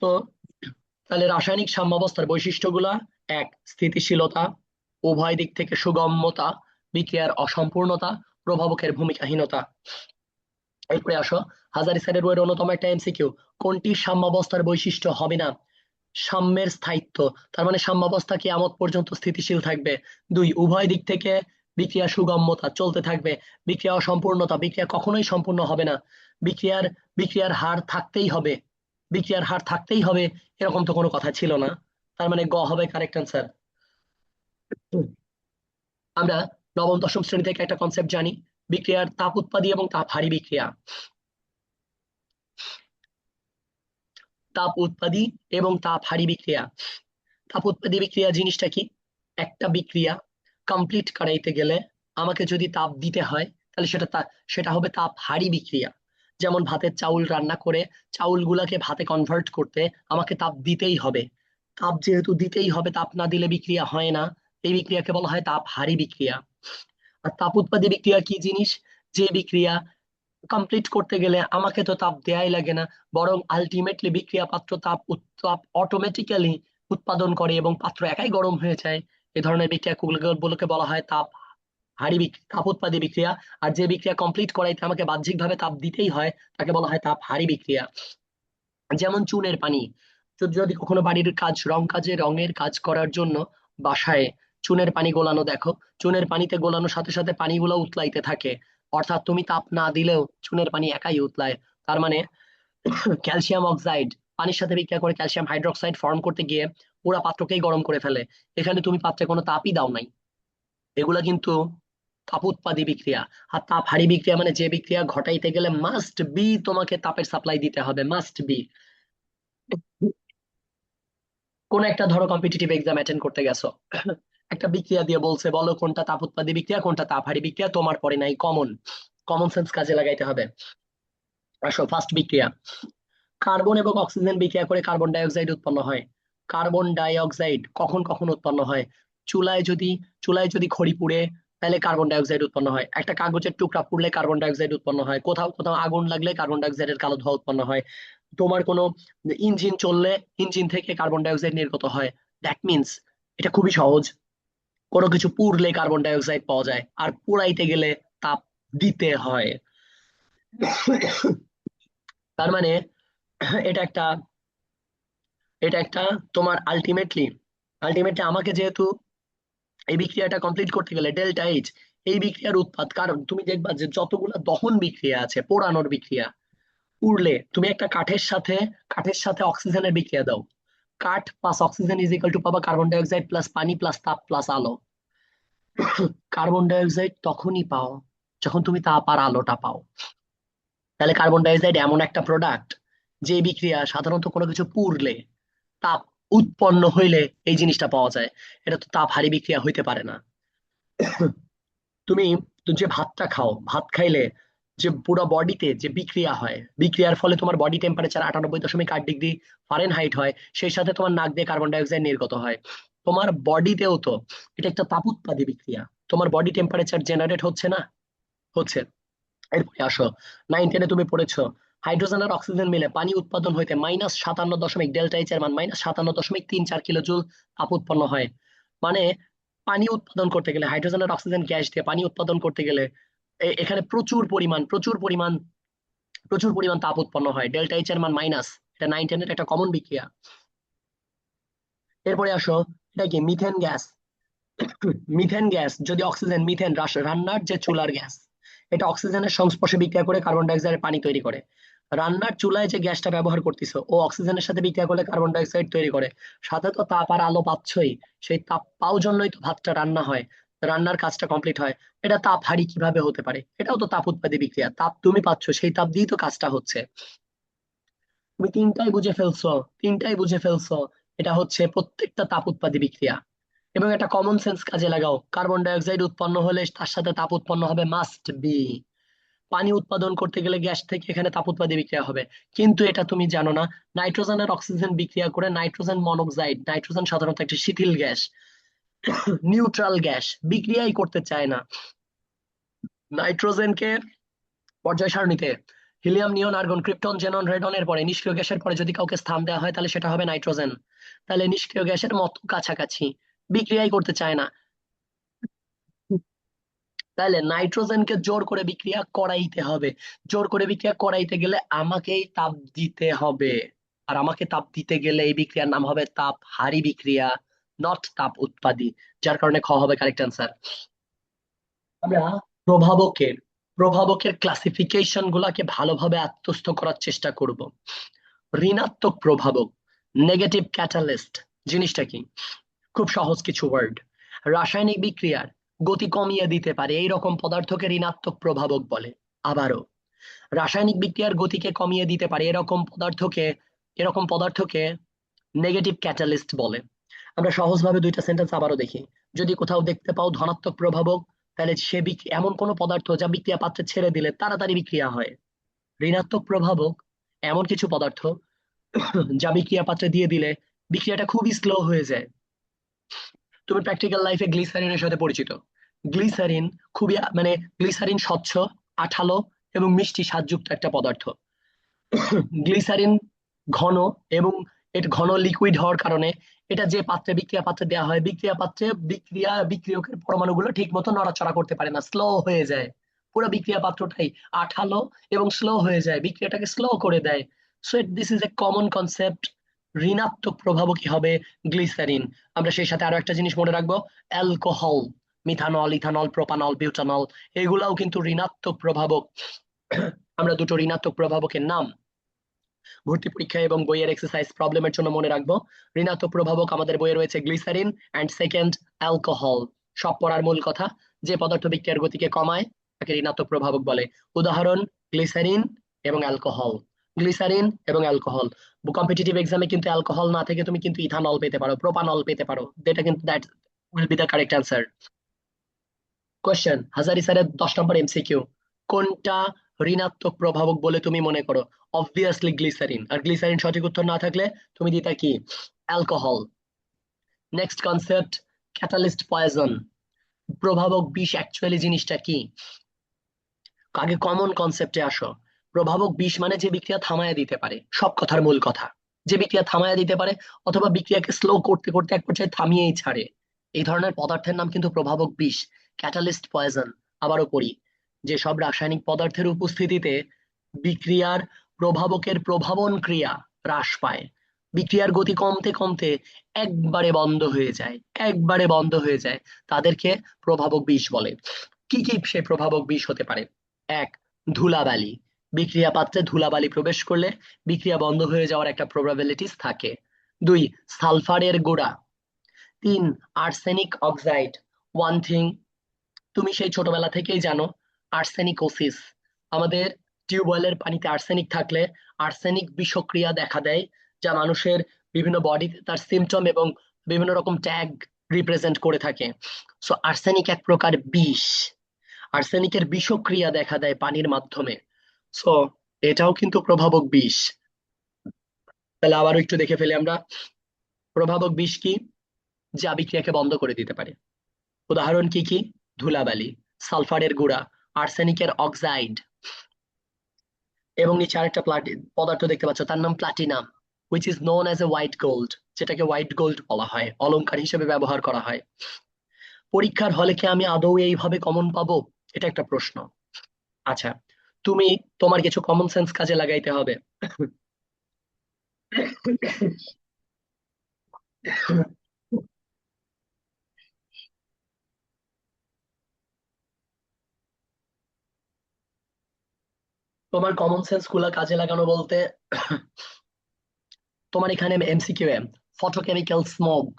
তো তাহলে রাসায়নিক সাম্যাবস্থার বৈশিষ্ট্যগুলা: এক, স্থিতিশীলতা, উভয় দিক থেকে সুগম্যতা, বিক্রিয়ার অসম্পূর্ণতা, প্রভাবকের ভূমিকাহীনতা। এরপরে আসো, হাজারি স্যারের বইয়ের অন্যতম একটা এমসিকিউ, কোনটি সাম্যাবস্থার বৈশিষ্ট্য হবে না? সাম্যের স্থায়িত্ব, তার মানে সাম্যাবস্থা কিয়ামত পর্যন্ত স্থিতিশীল থাকবে। দুই, উভয় দিক থেকে বিক্রিয়া সুগম্যতা চলতে থাকবে। বিক্রিয়া অসম্পূর্ণতা, বিক্রিয়া কখনোই সম্পূর্ণ হবে না। বিক্রিয়ার বিক্রিয়ার হার থাকতেই হবে, বিক্রিয়ার হার থাকতেই হবে, এরকম তো কোনো কথা ছিল না। তার মানে গ হবে কারেক্ট অ্যান্সার। আমরা নবম দশম শ্রেণী থেকে একটা কনসেপ্ট জানি, বিক্রিয়ার তাপ উৎপাদী এবং তাপ হারী বিক্রিয়া। তাপ উৎপাদী এবং তাপ হারী বিক্রিয়া। তাপ উৎপাদী বিক্রিয়া জিনিসটা কি? একটা বিক্রিয়া কমপ্লিট করাইতে গেলে আমাকে যদি তাপ দিতে হয়, তাহলে সেটা হবে তাপ হারী বিক্রিয়া। যেমন ভাতের চাউল রান্না করে চাউলগুলাকে ভাতে কনভার্ট করতে আমাকে তাপ দিতেই হবে। তাপ যেহেতু দিতেই হবে, তাপ না দিলে বিক্রিয়া হয় না, এই বিক্রিয়াকে বলা হয় তাপ হারী বিক্রিয়া। আর তাপ উৎপাদী বিক্রিয়া কি জিনিস? যে বিক্রিয়া কমপ্লিট করতে গেলে আমাকে তো তাপ দেয়াই লাগে না, বরং আলটিমেটলি বিক্রিয়া পাত্র তাপ অটোমেটিক্যালি উৎপাদন করে এবং পাত্র একাই গরম হয়ে যায়। এই ধরনের বিক্রিয়া গুলোকে বলা হয় তাপ তাপ উৎপাদী বিক্রিয়া। আর যে বিক্রিয়া কমপ্লিট করাইতে আমাকে বাহ্যিকভাবে তাপ দিতেই হয়, তাকে বলা হয় তাপ হারী বিক্রিয়া। যেমন চুনের পানি, যদি কখনো বাড়ির কাজ, রঙের কাজ করার জন্য বাসায় চুনের পানি গোলানো দেখো, চুনের পানিতে গোলানোর সাথে সাথে পানিগুলো উতলাইতে থাকে, অর্থাৎ তুমি তাপ না দিলেও চুনের পানি একাই উতলায়। তার মানে ক্যালসিয়াম অক্সাইড পানির সাথে বিক্রিয়া করে ক্যালসিয়াম হাইড্রোক্সাইড ফর্ম করতে গিয়ে পুরো পাত্রকেই গরম করে ফেলে। এখানে তুমি পাত্রে কোনো তাপই দাও নাই, এগুলা কিন্তু তাপ উৎপাদী বিক্রিয়া। আর তাপ হারী বিক্রিয়া মানে যে বিক্রিয়া ঘটাইতে গেলে মাস্ট বি তোমাকে তাপের সাপ্লাই দিতে হবে, মাস্ট বি। কোন একটা ধরো কম্পিটিটিভ এক্সাম অ্যাটেন্ড করতে গেছো, একটা বিক্রিয়া দিয়ে বলছে বলো কোনটা তাপ উৎপাদী বিক্রিয়া কোনটা তাপ হারী বিক্রিয়া, তোমার পরে নাই কমন, কমন সেন্স কাজে লাগাইতে হবে। আসো ফার্স্ট বিক্রিয়া, কার্বন এবং অক্সিজেন বিক্রিয়া করে কার্বন ডাই অক্সাইড উৎপন্ন হয়। কার্বন ডাই অক্সাইড কখন কখন উৎপন্ন হয়? চুলায় যদি চুলায় যদি খড়ি পুড়ে, তাহলে কার্বন ডাই অক্সাইড উৎপন্ন হয়। একটা কাগজের টুকরা পুড়লে কার্বন ডাই অক্সাইড উৎপন্ন হয়। কোথাও কোথাও আগুন লাগলে কার্বন ডাই অক্সাইডের কালো ধোঁয়া উৎপন্ন হয়। তোমার কোনো ইঞ্জিন চললে ইঞ্জিন থেকে কার্বন ডাই অক্সাইড নির্গত হয়। দ্যাট মিনস এটা খুবই সহজ, কোনো কিছু পুড়লে কার্বন ডাই অক্সাইড পাওয়া যায়, আর পুড়াইতে গেলে তাপ দিতে হয়। তার মানে এটা একটা এটা একটা তোমার আলটিমেটলি আমাকে যেহেতু এই বিক্রিয়াটা কমপ্লিট করতে গেলে ডেল্টা এইচ, এই বিক্রিয়ার উৎপাদ, কারণ তুমি দেখবা যে যতগুলো দহন বিক্রিয়া আছে, পোড়ানোর বিক্রিয়া, পুড়লে তুমি একটা কাঠের সাথে অক্সিজেনের বিক্রিয়া দাও, কাঠ plus oxygen is equal two পাবা কার্বন ডাই অক্সাইড প্লাস পানি প্লাস তাপ প্লাস আলো। কার্বন ডাই অক্সাইড তখনই পাও যখন তুমি তাপ আর আলোটা পাও। তাহলে কার্বন ডাই অক্সাইড এমন একটা প্রোডাক্ট, যে বিক্রিয়া সাধারণত কোনো কিছু পুড়লে তাপ উৎপন্ন হইলে এই জিনিসটা পাওয়া যায়। এটা তো তাপ হারী বিক্রিয়া হইতে পারে না। তুমি তো যে ভাতটা খাও, ভাত খাইলে যে পুরো বডিতে যে বিক্রিয়া হয়, বিক্রিয়ার ফলে তোমার বডি টেম্পারেচার 98.8 ডিগ্রি ফারেনহাইট হয়, সেই সাথে তোমার নাক দিয়ে কার্বন ডাই অক্সাইড নির্গত হয়। তোমার বডিতেও তো এটা একটা তাপ উৎপাদী বিক্রিয়া, তোমার বডি টেম্পারেচার জেনারেট হচ্ছে না? হচ্ছে। এরপরে আসো, 9-10-এ তুমি পড়েছো হাইড্রোজেন আর অক্সিজেন মিলে পানি উৎপাদন হইতে -57 ডেল্টা এইচ এর মান -57.34 কিলো জুল তাপ উৎপন্ন হয়। মানে পানি উৎপাদন করতে গেলে, হাইড্রোজেন আর অক্সিজেন গ্যাস দিয়ে পানি উৎপাদন করতে গেলে এখানে প্রচুর পরিমাণ তাপ উৎপন্ন হয়। ডেল্টা এইচ এর মান মাইনাস, এটা 9-10-এর একটা কমন বিক্রিয়া। এরপরে আসো, এটা কি মিথেন গ্যাস। মিথেন গ্যাস যদি অক্সিজেন, মিথেন রান্নার যে চুলার গ্যাস, এটা অক্সিজেনের সংস্পর্শে বিক্রিয়া করে কার্বন ডাই অক্সাইডের পানি তৈরি করে। রান্নার চুলায় যে গ্যাসটা ব্যবহার করতেছো, ও অক্সিজেনের সাথে বিক্রিয়া করলে কার্বন ডাই অক্সাইড তৈরি করে। সাথে তো তাপ আর আলো পাচ্ছই, সেই তাপ পাওয়ার জন্যই তো ভাতটা রান্না হয়, রান্নার কাজটা কমপ্লিট হয়। এটা তাপ হারি কিভাবে হতে পারে? এটাও তো তাপ উৎপাদী বিক্রিয়া, তাপ তুমি পাচ্ছ, সেই তাপ দিয়েই তো কাজটা হচ্ছে। তুমি তিনটাই বুঝে ফেলছো। এটা হচ্ছে প্রত্যেকটা তাপ উৎপাদী বিক্রিয়া। এবং একটা কমন সেন্স কাজে লাগাও, কার্বন ডাই অক্সাইড উৎপন্ন হলে তার সাথে তাপ উৎপন্ন হবে, মাস্ট বি। পানি উৎপাদন করতে গেলে গ্যাস থেকে এখানে তাপ উৎপাদী বিক্রিয়া হবে। কিন্তু এটা তুমি জানো না, নাইট্রোজেন আর অক্সিজেন বিক্রিয়া করে নাইট্রোজেন মনোক্সাইড, নাইট্রোজেন সাধারণত একটি শিথিল গ্যাস, নিউট্রাল গ্যাস, বিক্রিয়াই করতে চায় না। নাইট্রোজেনকে পর্যায় সারণীতে হিলিয়াম, নিয়ন, আর্গন, ক্রিপ্টন, জেনন, রেডনের পরে নিষ্ক্রিয় গ্যাসের পরে যদি কাউকে স্থান দেওয়া হয়, তাহলে সেটা হবে নাইট্রোজেন। তাহলে নিষ্ক্রিয় গ্যাসের মতো কাছাকাছি, বিক্রিয়াই করতে চায় না। তাহলে নাইট্রোজেনকে জোর করে বিক্রিয়া করাইতে হবে। জোর করে বিক্রিয়া করাইতে গেলে আমাকেই তাপ দিতে হবে, আর আমাকে তাপ দিতে গেলে এই বিক্রিয়ার নাম হবে তাপহারী বিক্রিয়া, নট তাপ উৎপাদী। যার কারণে খ হবে কারেক্ট অ্যান্সার। আমরা প্রভাবকের প্রভাবকের ক্লাসিফিকেশন গুলাকে ভালোভাবে আত্মস্থ করার চেষ্টা করব। ঋণাত্মক প্রভাবক, নেগেটিভ ক্যাটালিস্ট জিনিসটা কি? খুব সহজ কিছু ওয়ার্ড। রাসায়নিক বিক্রিয়ার গতি কমিয়ে দিতে পারে এইরকম পদার্থকে ঋণাত্মক প্রভাবক বলে। আবারও, রাসায়নিক বিক্রিয়ার গতিকে কমিয়ে দিতে পারে এরকম পদার্থকে নেগেটিভ ক্যাটালিস্ট বলে। আমরা সহজভাবে দুইটা সেন্টেন্স আবারও দেখি। যদি কোথাও দেখতে পাও ধনাত্মক প্রভাবক, তাহলে এমন কোনো পদার্থ যা বিক্রিয়া পাত্রে ছেড়ে দিলে তাড়াতাড়ি বিক্রিয়া হয়। ঋণাত্মক প্রভাবক এমন কিছু পদার্থ যা বিক্রিয়া পাত্রে দিয়ে দিলে বিক্রিয়াটা খুবই স্লো হয়ে যায়। তুমি প্র্যাকটিক্যাল লাইফে গ্লিসারিনের সাথে পরিচিত। গ্লিসারিন গ্লিসারিন স্বচ্ছ, আঠালো এবং মিষ্টি স্বাদযুক্ত একটা পদার্থ। গ্লিসারিন ঘন, এবং এর ঘন লিকুইড হওয়ার কারণে এটা যে পাত্রে বিক্রিয়া পাত্রে দেওয়া হয়, বিক্রিয়া পাত্রে বিক্রিয়কের পরমাণুগুলো ঠিক মতো নড়াচড়া করতে পারে না, স্লো হয়ে যায়। পুরো বিক্রিয়া পাত্রটাই আঠালো এবং স্লো হয়ে যায়, বিক্রিয়াটাকে স্লো করে দেয়। So this is a common concept. ঋণাত্মক প্রভাবকই হবে গ্লিসারিন। আমরা সেই সাথে আরো একটা জিনিস মনে রাখবো, alcohol, methanol, ethanol, propanol, butanol, এগুলাও কিন্তু ঋণাত্মক প্রভাবক। আমরা দুটো ঋণাত্মক প্রভাবকের নাম ভর্তি পরীক্ষা এবং বইয়ের এক্সারসাইজ প্রবলেমের জন্য মনে রাখবো। ঋণাত্মক প্রভাবক আমাদের বইয়ে রয়েছে গ্লিসারিন অ্যান্ড সেকেন্ড অ্যালকোহল। সব পড়ার মূল কথা, যে পদার্থ বিক্রিয়ার গতিকে কমায় তাকে ঋণাত্মক প্রভাবক বলে। উদাহরণ গ্লিসারিন এবং অ্যালকোহল, গ্লিসারিন এবং অ্যালকোহল। কম্পিটিটিভ এক্সামে কিন্তু অ্যালকোহল না থেকে তুমি কিন্তু ইথানল পেতে পারো, প্রোপানল পেতে পারো, that will be the correct answer. Question, Hazari স্যারের 10 নম্বর এমসিকিউ, কোনটা ঋণাত্মক প্রভাবক বলে তুমি মনে করো? অবভিয়াসলি গ্লিসারিন, আর গ্লিসারিন সঠিক উত্তর না থাকলে তুমি দিতা কি? Alcohol. Next concept, catalyst poison, প্রভাবক বিষ অ্যাকচুয়ালি জিনিসটা কি? আগে কমন কনসেপ্টে আসো। প্রভাবক বিষ মানে যে বিক্রিয়া থামায়া দিতে পারে, সব কথার মূল কথা, যে বিক্রিয়া থামায়া দিতে পারে অথবা বিক্রিয়াকে স্লো করতে করতে এক পর্যায়ে থামিয়েই ছাড়ে, এই ধরনের পদার্থের নাম কিন্তু প্রভাবক বিষ, ক্যাটালিস্ট পয়জন। আবারও পড়ি, যে সব রাসায়নিক পদার্থের উপস্থিতিতে বিক্রিয়ার প্রভাবকের প্রভাবন ক্রিয়া হ্রাস পায়, বিক্রিয়ার গতি কমতে কমতে একবারে বন্ধ হয়ে যায়, তাদেরকে প্রভাবক বিষ বলে। কি কি সে প্রভাবক বিষ হতে পারে? এক, ধুলাবালি, বিক্রিয়া পাত্রে ধুলাবালি প্রবেশ করলে বিক্রিয়া বন্ধ হয়ে যাওয়ার একটা প্রবাবিলিটিস থাকে। দুই, সালফারের গুঁড়া। তিন, আর্সেনিক অক্সাইড। ওয়ান থিং তুমি সেই ছোটবেলা থেকেই জানো, আর্সেনিকোসিস, আমাদের টিউবওয়েলের পানিতে আর্সেনিক থাকলে আর্সেনিক বিষক্রিয়া দেখা দেয়, যা মানুষের বিভিন্ন বডিতে তার সিমটম এবং বিভিন্ন রকম ট্যাগ রিপ্রেজেন্ট করে থাকে। সো আর্সেনিক এক প্রকার বিষ, আর্সেনিকের বিষক্রিয়া দেখা দেয় পানির মাধ্যমে। সো এটাও কিন্তু প্রভাবক বিষ। তাহলে আবার একটু দেখে ফেলি আমরা, প্রভাবক বিষ কি? যা বিক্রিয়াকে বন্ধ করে দিতে পারে। উদাহরণ কি কি? ধুলাবালি, সালফারের গুঁড়া, আর্সেনিকের অক্সাইড, এবং নিচে আরেকটা পদার্থ দেখতে পাচ্ছ, তার নাম platinum, which is known as a white gold, যেটাকে হোয়াইট গোল্ড বলা হয়, অলংকার হিসেবে ব্যবহার করা হয়। পরীক্ষার হলে কি আমি আদৌ এইভাবে কমন পাবো? এটা একটা প্রশ্ন। আচ্ছা, তুমি তোমার কিছু কমন সেন্স কাজে লাগাইতে হবে। তোমার কমন সেন্স গুলা কাজে লাগানো বলতে, তোমার এখানে এমসিকিউ এ ফটোকেমিক্যাল স্মোক,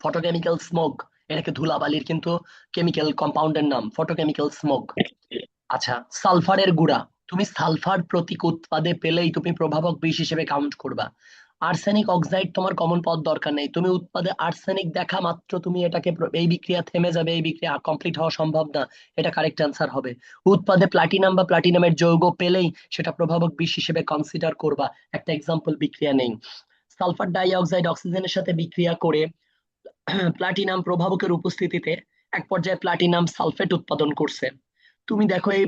ফটোকেমিক্যাল স্মোক, এটাকে ধুলাবালির কিন্তু কেমিক্যাল কম্পাউন্ডের নাম ফটোকেমিক্যাল স্মোক। আচ্ছা, সালফারের গুঁড়া, তুমি সালফার প্রতীক উৎপাদে পেলেই তুমি প্রভাবক বিষ হিসেবে কাউন্ট করবা। আর্সেনিক অক্সাইড তোমার কমন পদ দরকার নেই, তুমি উৎপাদে আর্সেনিক দেখা মাত্র তুমি এটাকে এই বিক্রিয়া থেমে যাবে, এই বিক্রিয়া কমপ্লিট হওয়া সম্ভব না, এটা কারেক্ট অ্যান্সার হবে। উৎপাদে প্লাটিনাম বা প্লাটিনামের যৌগ পেলেই সেটা প্রভাবক বিষ হিসেবে কনসিডার করবা। একটা এক্সাম্পল বিক্রিয়া নেই, সালফার ডাই অক্সাইড অক্সিজেনের সাথে বিক্রিয়া করে প্লাটিনাম প্রভাবকের উপস্থিতিতে এক পর্যায়ে প্লাটিনাম সালফেট উৎপাদন করছে। তুমি দেখো এই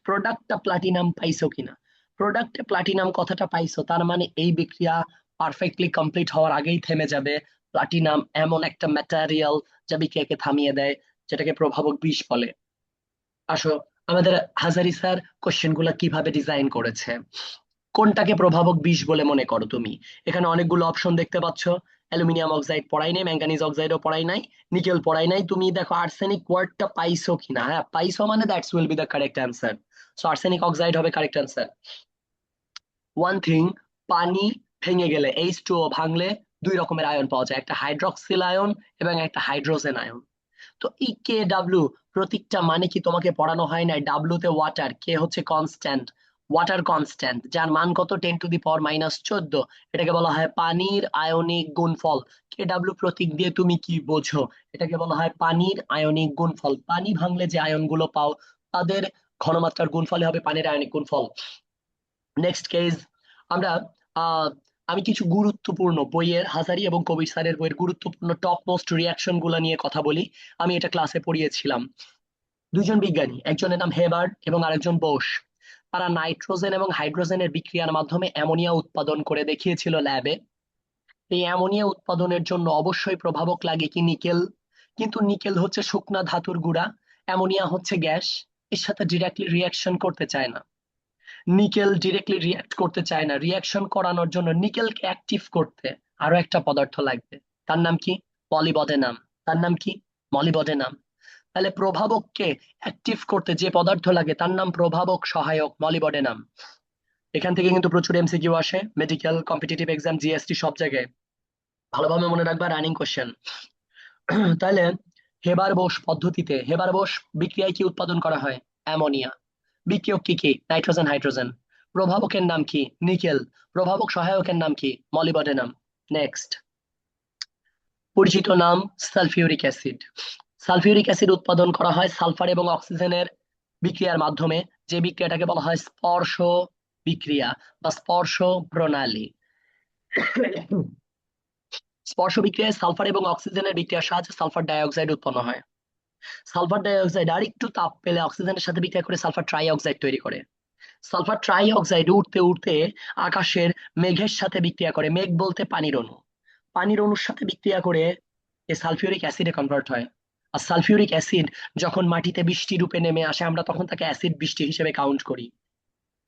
প্রোডাক্টটা প্লাটিনাম পাইছো কিনা। প্রোডাক্টে প্লাটিনাম কথাটা পাইছো, তার মানে এই বিক্রিয়া পারফেক্টলি কমপ্লিট হওয়ার আগেই থেমে যাবে। প্লাটিনাম এমন একটা ম্যাটেরিয়াল যা বিক্রিয়াকে থামিয়ে দেয়, যেটাকে প্রভাবক বিষ বলে। আসো, আমাদের হাজারি স্যার কোশ্চেন গুলা কিভাবে ডিজাইন করেছে। কোনটাকে প্রভাবক বিষ বলে মনে করো তুমি? এখানে অনেকগুলো অপশন দেখতে পাচ্ছ। অ্যালুমিনিয়াম অক্সাইড পড়াই নাই, ম্যাঙ্গানিজ অক্সাইডও পড়াই নাই, নিকেল পড়াই নাই। তুমি দেখো আর্সেনিক ওয়ার্ডটা পাইছো কিনা। হ্যাঁ পাইছো, মানে that's will be the correct answer. So arsenic oxide হবে কারেক্ট অ্যান্সার। ওয়ান থিং, পানি ভেঙে গেলে H2O ভাঙলে দুই রকমের আয়ন পাওয়া যায়, একটা হাইড্রক্সিল আয়ন এবং একটা হাইড্রোজেন আয়ন। তো এই KW প্রতীকটা মানে কি তোমাকে পড়ানো হয় নাই? ডাব্লিউ তে ওয়াটার, কে হচ্ছে কনস্ট্যান্ট, ওয়াটার কনস্ট্যান্ট, যার মান কত 10⁻⁻14। এটাকে বলা হয় পানির আয়নিক গুণফল। KW প্রতীক দিয়ে তুমি কি বোঝো? এটাকে বলা হয় পানির আয়নিক গুণফল। পানি ভাঙলে যে আয়নগুলো পাও তাদের ঘনমাত্রার গুণফলে হবে পানির আয়নিক গুণফল। নেক্সট কেস, আমরা আহ আমি কিছু গুরুত্বপূর্ণ বইয়ের, হাজারি এবং কবির স্যারের বইয়ের গুরুত্বপূর্ণ টপ মোস্ট রিয়াকশন গুলো নিয়ে কথা বলি। আমি এটা ক্লাসে পড়িয়েছিলাম। দুইজন বিজ্ঞানী, একজনের নাম হেবার্ট এবং আরেকজন বোস, তারা নাইট্রোজেন এবং হাইড্রোজেনের বিক্রিয়ার মাধ্যমে অ্যামোনিয়া উৎপাদন করে দেখিয়েছিল ল্যাবে। এই অ্যামোনিয়া উৎপাদনের জন্য অবশ্যই প্রভাবক লাগে কি? নিকেল। কিন্তু নিকেল হচ্ছে শুকনা ধাতুর গুঁড়া, অ্যামোনিয়া হচ্ছে গ্যাস, এর সাথে ডিরেক্টলি রিয়াকশন করতে চায় না। নিকেল ডিরেক্টলি রিয়াক্ট করতে চায় না, রিয়াকশন করানোর জন্য নিকেলকে অ্যাক্টিভ করতে আরো একটা পদার্থ লাগবে। তার নাম কি? মলিবডেনাম। তার নাম কি? মলিবডেনাম। তাহলে প্রভাবককে অ্যাক্টিভ করতে যে পদার্থ লাগে তার নাম প্রভাবক সহায়ক, মলিবডেনাম। এখান থেকে কিন্তু প্রচুর MCQ আসে, মেডিকেল, কম্পিটিটিভ এক্সাম, GST সব জায়গায়। ভালোভাবে মনে রাখবা, রানিং কোশ্চেন। তাহলে হেবার বোস পদ্ধতিতে, হেবার বোস বিক্রিয়ায় কি উৎপাদন করা হয়? অ্যামোনিয়া। বিক্রিয়ক কি কি? Nitrogen, hydrogen. প্রভাবকের নাম কি? নিকেল। প্রভাবক সহায়কের নাম কি? মলিবডেনাম। নেক্সট, পরিচিত নাম সালফিউরিক অ্যাসিড। সালফিউরিক অ্যাসিড উৎপাদন করা হয় সালফার এবং অক্সিজেনের বিক্রিয়ার মাধ্যমে, যে বিক্রিয়াটাকে বলা হয় স্পর্শ বিক্রিয়া বা স্পর্শ প্রণালী। স্পর্শ বিক্রিয়ায় সালফার এবং অক্সিজেনের বিক্রিয়ার সাহায্যে সালফার ডাই অক্সাইড উৎপন্ন হয়। সালফার ডাই অক্সাইড আর একটু তাপ পেলে অক্সিজেনের সাথে বিক্রিয়া করে সালফার ট্রাই অক্সাইড তৈরি করে। সালফার ট্রাই অক্সাইড উঠতে উঠতে আকাশের মেঘের সাথে বিক্রিয়া করে, মেঘ বলতে পানির অণু, পানির অণুর সাথে বিক্রিয়া করে এ সালফিউরিক অ্যাসিডে কনভার্ট হয়। আর সালফিউরিক অ্যাসিড যখন মাটিতে বৃষ্টি রূপে নেমে আসে আমরা তখন তাকে অ্যাসিড বৃষ্টি হিসেবে কাউন্ট করি।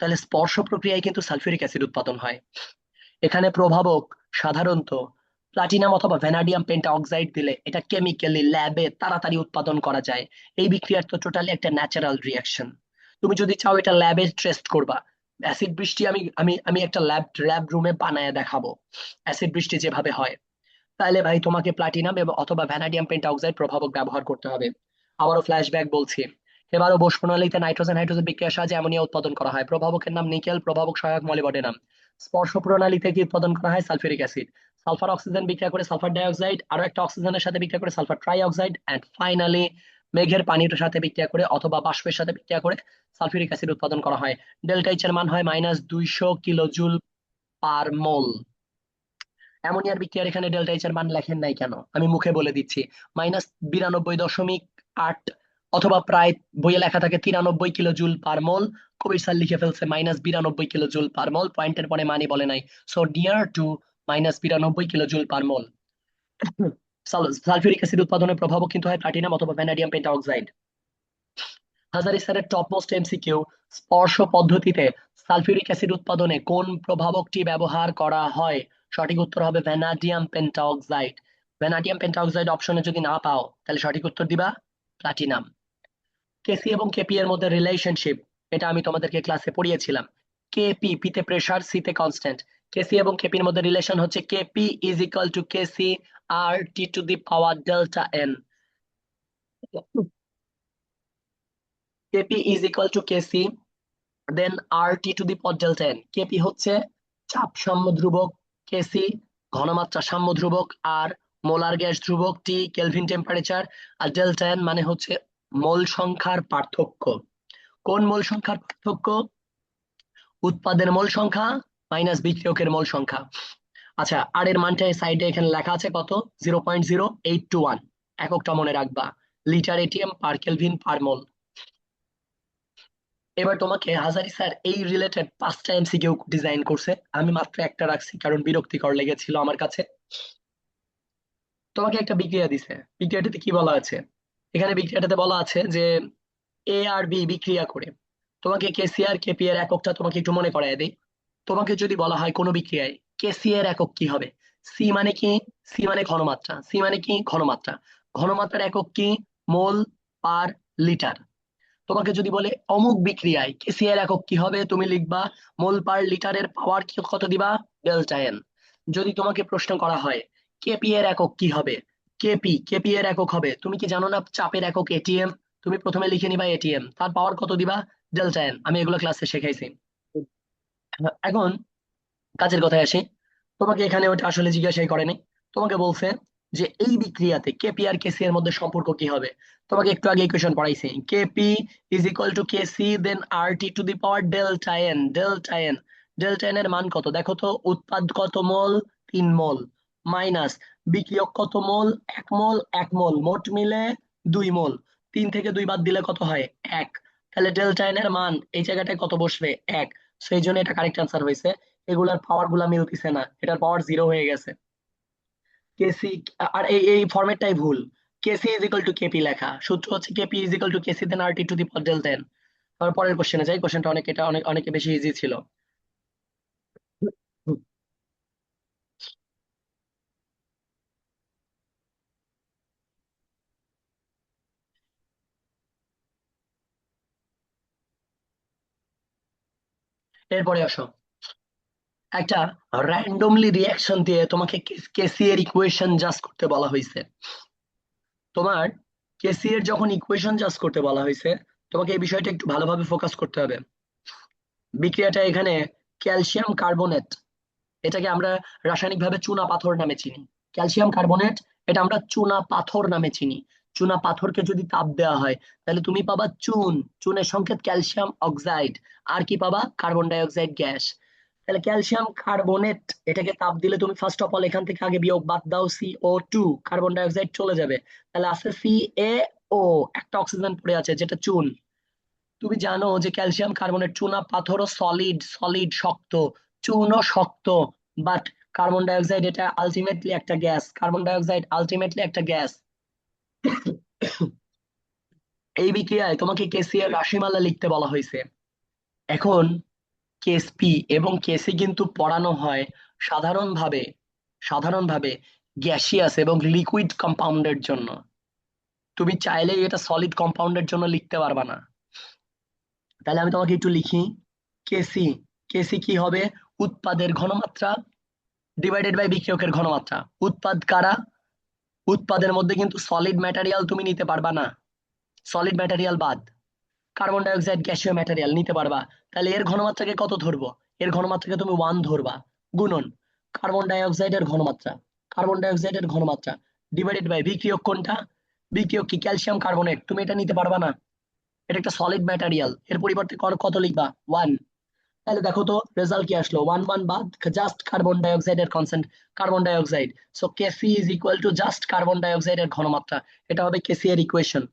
তাহলে স্পর্শ প্রক্রিয়ায় কিন্তু সালফিউরিক অ্যাসিড উৎপাদন হয়। এখানে প্রভাবক সাধারণত প্লাটিনাম অথবা ভ্যানাডিয়াম পেন্টা অক্সাইড দিলে এটা কেমিক্যালি ল্যাবে তাড়াতাড়ি উৎপাদন করা যায়। এই বিক্রিয়ার তো টোটালি একটা ন্যাচারাল রিয়াকশন। তুমি যদি চাও এটা ল্যাবে টেস্ট করবা, অ্যাসিড বৃষ্টি আমি আমি আমি একটা ল্যাব রুমে বানায় দেখাবো অ্যাসিড বৃষ্টি যেভাবে হয়। তাহলে ভাই তোমাকে প্লাটিনাম এবং অথবা ভ্যানাডিয়াম পেন্টা অক্সাইড প্রভাবক ব্যবহার করতে হবে। আবারও ফ্ল্যাশব্যাক বলছি। এবারও বোস প্রণালীতে নাইট্রোজেন হাইড্রোজেন বিক্রিয়ার সাহায্যে অ্যামোনিয়া উৎপাদন করা হয়। প্রভাবকের নাম নিকেল, প্রভাবক সহায়ক মলিবডেনাম। স্পর্শ প্রণালীতে কি উৎপাদন করা হয়? Sulphuric acid. সালফার অক্সিজেন বিক্রিয়া করে সালফার ডাইঅক্সাইড, আরো একটা অক্সিজেনের সাথে বিক্রিয়া করে sulphur trioxide, and finally মেঘের পানির সাথে বিক্রিয়া করে অথবা বাষ্পের সাথে বিক্রিয়া করে সালফিউরিক অ্যাসিড উৎপাদন করা হয়। ডেল্টা এইচ এর মান হয় -200 কিলোজুল/মোল। অ্যামোনিয়ার বিক্রিয়ার এখানে ডেল্টা এইচ এর মান লেখেন নাই কেন? আমি মুখে বলে দিচ্ছি। -92.8 অথবা প্রায়, বইয়ে লেখা থাকে 93 কিলোজুল/মোল। কবির স্যার লিখে ফেলছে -92 কিলোজুল/মোল, পয়েন্টের পরে মানি বলে নাই। So near to -92 kilojoule mole. Sulphuric acid উৎপাদনের প্রভাবক কিন্তু হয় প্লাটিনাম অথবা ভ্যানাডিয়াম পেন্টা অক্সাইড। হাজারি স্যারের টপ মোস্ট MCQ, স্পর্শ পদ্ধতিতে সালফিউরিক অ্যাসিড উৎপাদনে কোন প্রভাবকটি ব্যবহার করা হয়? সঠিক উত্তর হবে ভ্যানাডিয়াম পেন্টাঅক্সাইড। ভ্যানাডিয়াম পেন্টাঅক্সাইড অপশনে যদি না পাও তাহলে সঠিক উত্তর দিবা প্লাটিনাম। কেসি এবং কেপি এর মধ্যে রিলেশনশিপ, এটা আমি তোমাদেরকে ক্লাসে পড়িয়েছিলাম। কেপি, পিতে প্রেসার, সিতে কনস্ট্যান্ট। কেসি এবং কেপির মধ্যে রিলেশন হচ্ছে KP is equal to KC R T to the power delta N. KP is equal to KC then R T to the power delta N. KP হচ্ছে চাপ সাম্য ধ্রুবক, কেসি ঘনমাত্রা সাম্য ধ্রুবক, আর মোলার গ্যাস ধ্রুবক, টি কেলভিন টেম্পারেচার, আর delta N মানে হচ্ছে মোল সংখ্যার পার্থক্য। কোন মোল সংখ্যার পার্থক্য? উৎপাদের মোল সংখ্যা মাইনাস বিক্রিয়কের মোল সংখ্যা। আচ্ছা, আর এর মানটা সাইডে এখানে লেখা আছে কত? 0.0821। এককটা মনে রাখবা, litre ATM per kelvin per mole. এবার তোমাকে হাজারি স্যার এই রিলেটেড 5টা MCQ ডিজাইন করছে, আমি মাত্র একটা রাখছি কারণ বিরক্তিকর লেগেছিল আমার কাছে। তোমাকে একটা বিক্রিয়া দিছে, বিক্রিয়াটাতে কি বলা আছে? এখানে বিক্রিয়াটাতে বলা আছে যে এ আর বি বিক্রিয়া করে। তোমাকে কেসি আর কেপি এর এককটা তোমাকে একটু মনে করায় দেই। তোমাকে যদি বলা হয় কোনো বিক্রিয়ায় কেসি এর একক কি হবে, সি মানে কি, সি মানে ঘনমাত্রা, সি মানে কি ঘনমাত্রা, ঘনমাত্রার একক কি, মোল পার লিটার। তোমাকে যদি বলে অমুক বিক্রিয়ায় কেসি এর একক কি হবে, তুমি লিখবা মোল পার লিটারের পাওয়ার কত দিবা, ডেল্টা এন। যদি তোমাকে প্রশ্ন করা হয় কেপি এর একক কি হবে, কেপি এর একক হবে, তুমি কি জানো না চাপের একক এটিএম, তুমি প্রথমে লিখে নিবা এটিএম, তার পাওয়ার কত দিবা, ডেল্টা এন। আমি এগুলো ক্লাসে শেখাইছি। এখন কাজের কথায় আসি, তোমাকে এখানে ওটা আসলে জিজ্ঞাসাই করেনি, তোমাকে বলছে যে এই বিক্রিয়াতে কেপি আর কেসি এর মধ্যে সম্পর্ক কি হবে। তোমাকে একটু আগে ইকুয়েশন পড়াইছি, KP is equal to KC then R T to the power delta N. Delta N এর মান কত দেখো তো, উৎপাদ কত মোল, 3 মোল, মাইনাস বিক্রিয়ক কত মোল, 1 মোল, 1 মোল, মোট মিলে 2 মোল, 3 থেকে 2 বাদ দিলে কত হয়, 1। তাহলে ডেল্টা এন এর মান এই জায়গাটায় কত বসবে, 1। সেই জন্য এটা কারেক্ট আনসার হয়েছে। এগুলার পাওয়ার গুলা মিলতেছে না, এটার পাওয়ার 0 হয়ে গেছে। কেসি, আর এই এই ফরম্যাটটাই ভুল। KC is equal to KP লেখা, সূত্র হচ্ছে KP is equal to KC then R T to the power delta N. তারপর পরের কোশ্চেনে যাই, কোশ্চেনটা অনেক, এটা অনেক অনেক বেশি ইজি ছিল। এরপরে আসো, একটা র্যান্ডমলি রিয়াকশন দিয়ে তোমাকে কেসি এর ইকুয়েশন জাস্ট করতে বলা হয়েছে। তোমার কেসি এর যখন ইকুয়েশন জাস্ট করতে বলা হয়েছে, তোমাকে এই বিষয়টা একটু ভালোভাবে ফোকাস করতে হবে। বিক্রিয়াটা এখানে ক্যালসিয়াম কার্বনেট, এটাকে আমরা রাসায়নিকভাবে চুনা পাথর নামে চিনি। ক্যালসিয়াম কার্বনেট, এটা আমরা চুনা পাথর নামে চিনি। চুনা পাথরকে যদি তাপ দেওয়া হয়, তাহলে তুমি পাবা চুন, চুনের সংকেত ক্যালসিয়াম অক্সাইড, আর কি পাবা, কার্বন ডাই অক্সাইড গ্যাস। তাহলে ক্যালসিয়াম কার্বনেট, এটাকে তাপ দিলে তুমি ফার্স্ট অফ অল এখান থেকে আগে বিয়োগ বাদ দাও, CO2, কার্বন ডাই অক্সাইড চলে যাবে, তাহলে আছে CaO, একটা অক্সিজেন পড়ে আছে যেটা চুন। তুমি জানো যে ক্যালসিয়াম কার্বনেট, চুনা পাথরও সলিড, সলিড শক্ত, চুনও শক্ত, বাট কার্বন ডাই অক্সাইড এটা আলটিমেটলি একটা gas, carbon die oxide ultimately একটা গ্যাস। এই বিক্রিয়ায় তোমাকে কেসি এর রাশিমালা লিখতে বলা হয়েছে। এখন কেসপি এবং কেসি কিন্তু পড়ানো হয় সাধারণভাবে, সাধারণভাবে গ্যাসিয়াস এবং লিকুইড কম্পাউন্ডের জন্য। তুমি চাইলেই এটা সলিড কম্পাউন্ডের জন্য লিখতে পারবা না। তাহলে আমি তোমাকে একটু লিখি, কেসি, কেসি কি হবে, উৎপাদের ঘনমাত্রা ডিভাইডেড বাই বিক্রিয়কের ঘনমাত্রা। উৎপাদ কারা, উৎপাদের মধ্যে কিন্তু সলিড ম্যাটেরিয়াল তুমি নিতে পারবা না, সলিড ম্যাটেরিয়াল বাদ। কার্বন ডাই অক্সাইড গ্যাসীয় ম্যাটেরিয়াল নিতে পারবা, তাহলে এর ঘনমাত্রাকে কত ধরবো, এর ঘনমাত্রাকে তুমি 1 ধরবা, গুণন কার্বন ডাই অক্সাইডের ঘনমাত্রা, কার্বন ডাই অক্সাইডের ঘনমাত্রা ডিভাইডেড বাই বিক্রিয়ক কোনটা, বিক্রিয়ক কি ক্যালসিয়াম কার্বনেট, তুমি এটা নিতে পারবা না, এটা একটা সলিড ম্যাটেরিয়াল, এর পরিবর্তে কত লিখবা, 1। তাহলে দেখো তো রেজাল্ট কি আসলো, 1 1 বাদ, জাস্ট কার্বন ডাই অক্সাইডের কনসেন্ট, carbon dioxide. So KC is equal to just carbon ডাই অক্সাইডের ঘনমাত্রা, এটা হবে কেসি এর ইকুয়েশন।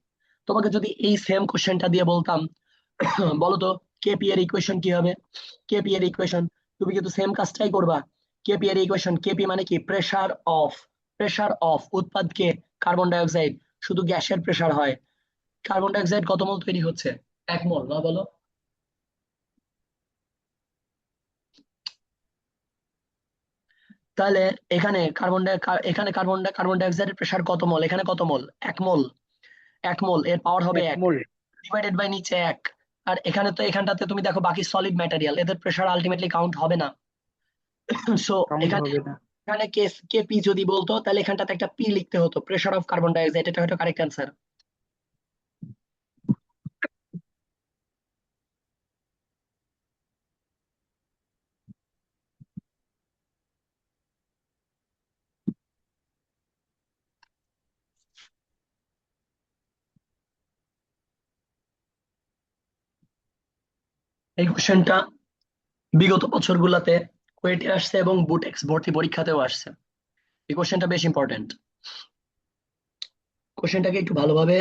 তোমাকে যদি এই সেম কোশ্চেনটা দিয়ে বলতাম, বলো তো কেপি এর ইকুয়েশন কি হবে, কেপি এর ইকুয়েশন, তুমি কিন্তু সেম কাজটাই করবা। কেপি এর ইকুয়েশন, কেপি মানে কি, প্রেসার অফ, প্রেসার অফ উৎপাদকে কার্বন ডাই অক্সাইড, শুধু গ্যাসের প্রেসার হয়। কার্বন ডাই অক্সাইড কত মোল তৈরি হচ্ছে, 1 মোল না, বলো। তাহলে এখানে কার্বন ডাই অক্সাইডের প্রেসার কত মোল, এখানে কত মোল, 1 মোল, 1 মোল, এর পাওয়ার হবে এক 1 মোল ডিভাইডেড বাই নিচে 1। আর এখানে তো, এখানটাতে তুমি দেখো বাকি সলিড ম্যাটেরিয়াল, এদের প্রেসার আলটিমেটলি কাউন্ট হবে না। সো কাউন্ট এখানে, হবে না। এখানে কেপি যদি বলতো, তাহলে এখানটাতে একটা পি লিখতে হতো, pressure of carbon dioxide, এটা হয়তো কারেক্ট অ্যান্সার। এই কোশ্চেনটা বিগত বছরগুলোতে কুয়েটে আসছে এবং বুটেক্স ভর্তি পরীক্ষাতেও আসছে। এই কোশ্চেনটা বেশ ইম্পর্টেন্ট, কোশ্চেনটাকে একটু ভালোভাবে,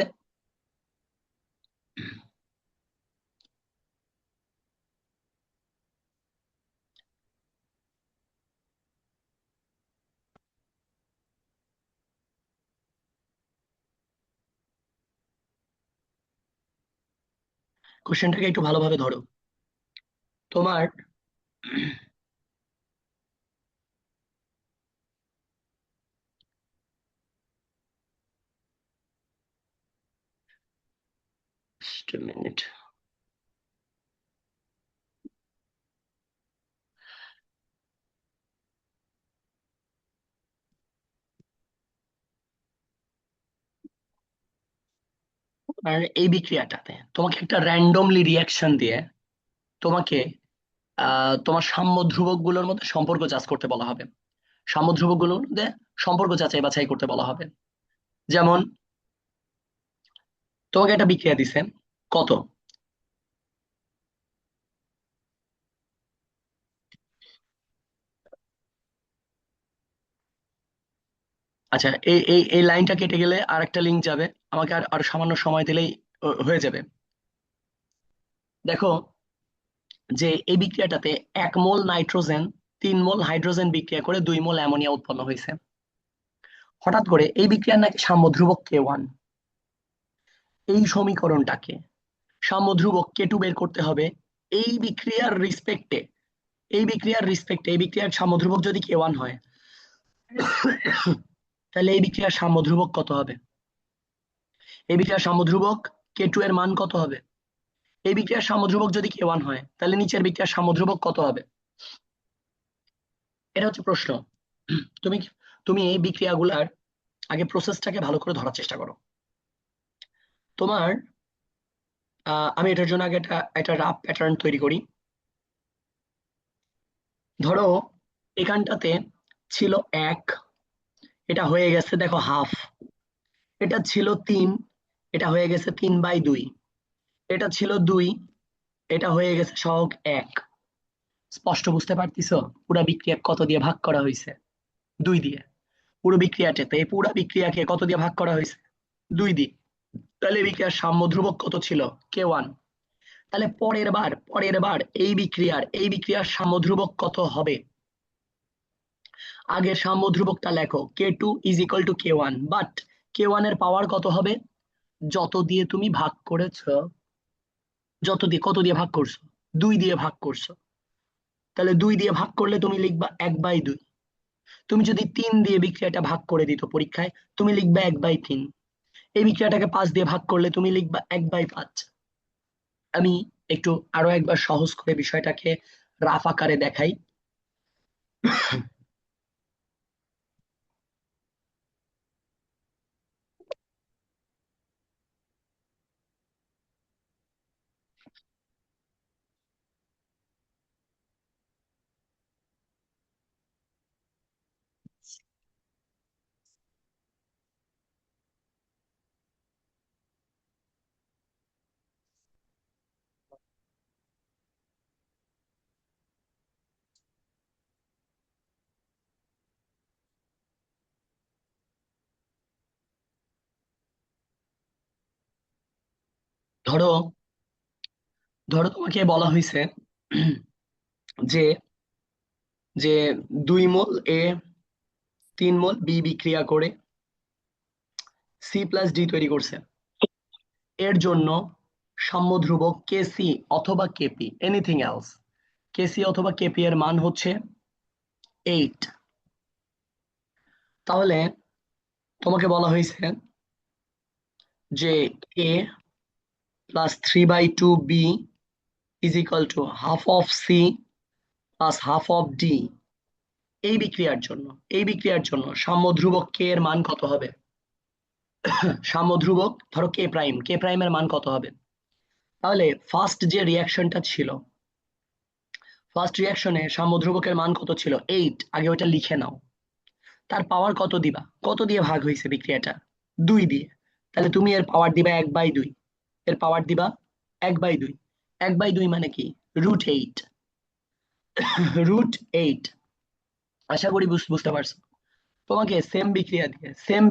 কোশ্চেনটাকে একটু ভালোভাবে ধরো। তোমার just a minute. আর এই বিক্রিয়াটাতে তোমাকে একটা র্যান্ডমলি রিয়াকশন দিয়ে তোমাকে তোমার সাম্য ধ্রুবক গুলোর মধ্যে সম্পর্ক যাচ করতে বলা হবে। সাম্য ধ্রুবক গুলোর মধ্যে সম্পর্ক যাচাই বাছাই করতে বলা হবে। যেমন তোমাকে একটা বিক্রিয়া দিছে, কত, আচ্ছা এই এই এই লাইনটা কেটে গেলে আর একটা লিঙ্ক যাবে, আমাকে আর আর সামান্য সময় দিলেই হয়ে যাবে। দেখো যে এই বিক্রিয়াটাতে 1 মোল নাইট্রোজেন 3 মোল হাইড্রোজেন বিক্রিয়া করে 2 মোল অ্যামোনিয়া উৎপন্ন হয়েছে। হঠাৎ করে এই বিক্রিয়ার নাকি সাম্য ধ্রুবক K1। এই সমীকরণটাকে সাম্য ধ্রুবক K2 বের করতে হবে। এই বিক্রিয়ার রিসপেক্টে এই বিক্রিয়ার সাম্য ধ্রুবক যদি K1 হয়, তাহলে এই বিক্রিয়ার সাম্য ধ্রুবক কত হবে? এই বিক্রিয়ার সাম্য ধ্রুবক K2 এর মান কত হবে? এই বিক্রিয়ার সাম্য ধ্রুবক যদি K1 হয়, তাহলে নিচের বিক্রিয়ার সাম্য ধ্রুবক কত হবে? এটা হচ্ছে প্রশ্ন। তুমি তুমি এই বিক্রিয়াগুলার আগে প্রসেসটাকে ভালো করে ধরার চেষ্টা করো। তোমার আমি এটার জন্য আগে একটা রাফ প্যাটার্ন তৈরি করি। ধরো এখানটাতে ছিল 1, এটা হয়ে গেছে দেখো হাফ। এটা ছিল 3, এটা হয়ে গেছে 3/2। এটা ছিল 2, এটা হয়ে গেছে সহগ 1। স্পষ্ট বুঝতে পারতিছো পুরা বিক্রিয়া কত দিয়ে ভাগ করা হয়েছে? 2 দিয়ে। পুরো বিক্রিয়াটাতে এই পুরা বিক্রিয়াকে কত দিয়ে ভাগ করা হয়েছে? 2 দিয়ে। তাহলে এই বিক্রিয়ার সাম্য ধ্রুবক কত ছিল? K1। তাহলে পরের বার এই বিক্রিয়ার সাম্য ধ্রুবক কত হবে? আগে সাম্য ধ্রুবকটা লেখো, K2 is equal two K1, but K1 এর পাওয়ার কত হবে? যত দিয়ে তুমি ভাগ করেছো, কত দিয়ে ভাগ করছো? 2 দিয়ে ভাগ করছো। তাহলে 2 দিয়ে ভাগ করলে তুমি লিখবা 1/2। তুমি যদি 3 দিয়ে বিক্রিয়াটা ভাগ করে দিত পরীক্ষায়, তুমি লিখবে 1/3। এই বিক্রিয়াটাকে 5 দিয়ে ভাগ করলে তুমি লিখবা 1/5। আমি একটু আরো একবার সহজ করে বিষয়টাকে রাফ আকারে দেখাই। ধরো ধরো তোমাকে বলা হয়েছে যে যে 2 মোল A 3 মোল B বিক্রিয়া করে C+D তৈরি করছে। এর জন্য সাম্য ধ্রুবক Kc অথবা Kp, এনিথিং এলস, Kc অথবা Kp এর মান হচ্ছে 8। তাহলে তোমাকে বলা হয়েছে যে A plus 3/2B is equal to half of C plus half of D। এই বিক্রিয়ার জন্য সাম্য ধ্রুবক K এর মান কত হবে? সাম্য ধ্রুবক ধরো K প্রাইম এর মান কত হবে? তাহলে ফার্স্ট রিয়াকশনে সাম্য ধ্রুবকের মান কত ছিল? 8। আগে ওটা লিখে নাও। তার পাওয়ার কত দিবা? কত দিয়ে ভাগ হয়েছে বিক্রিয়াটা? 2 দিয়ে। তাহলে তুমি এর পাওয়ার দিবা 1/2। এর পাওয়ার দিবা 1/2। 1/2 মানে কি? √8। √8। আশা করি বুঝতে পারছো। তোমাকে সেম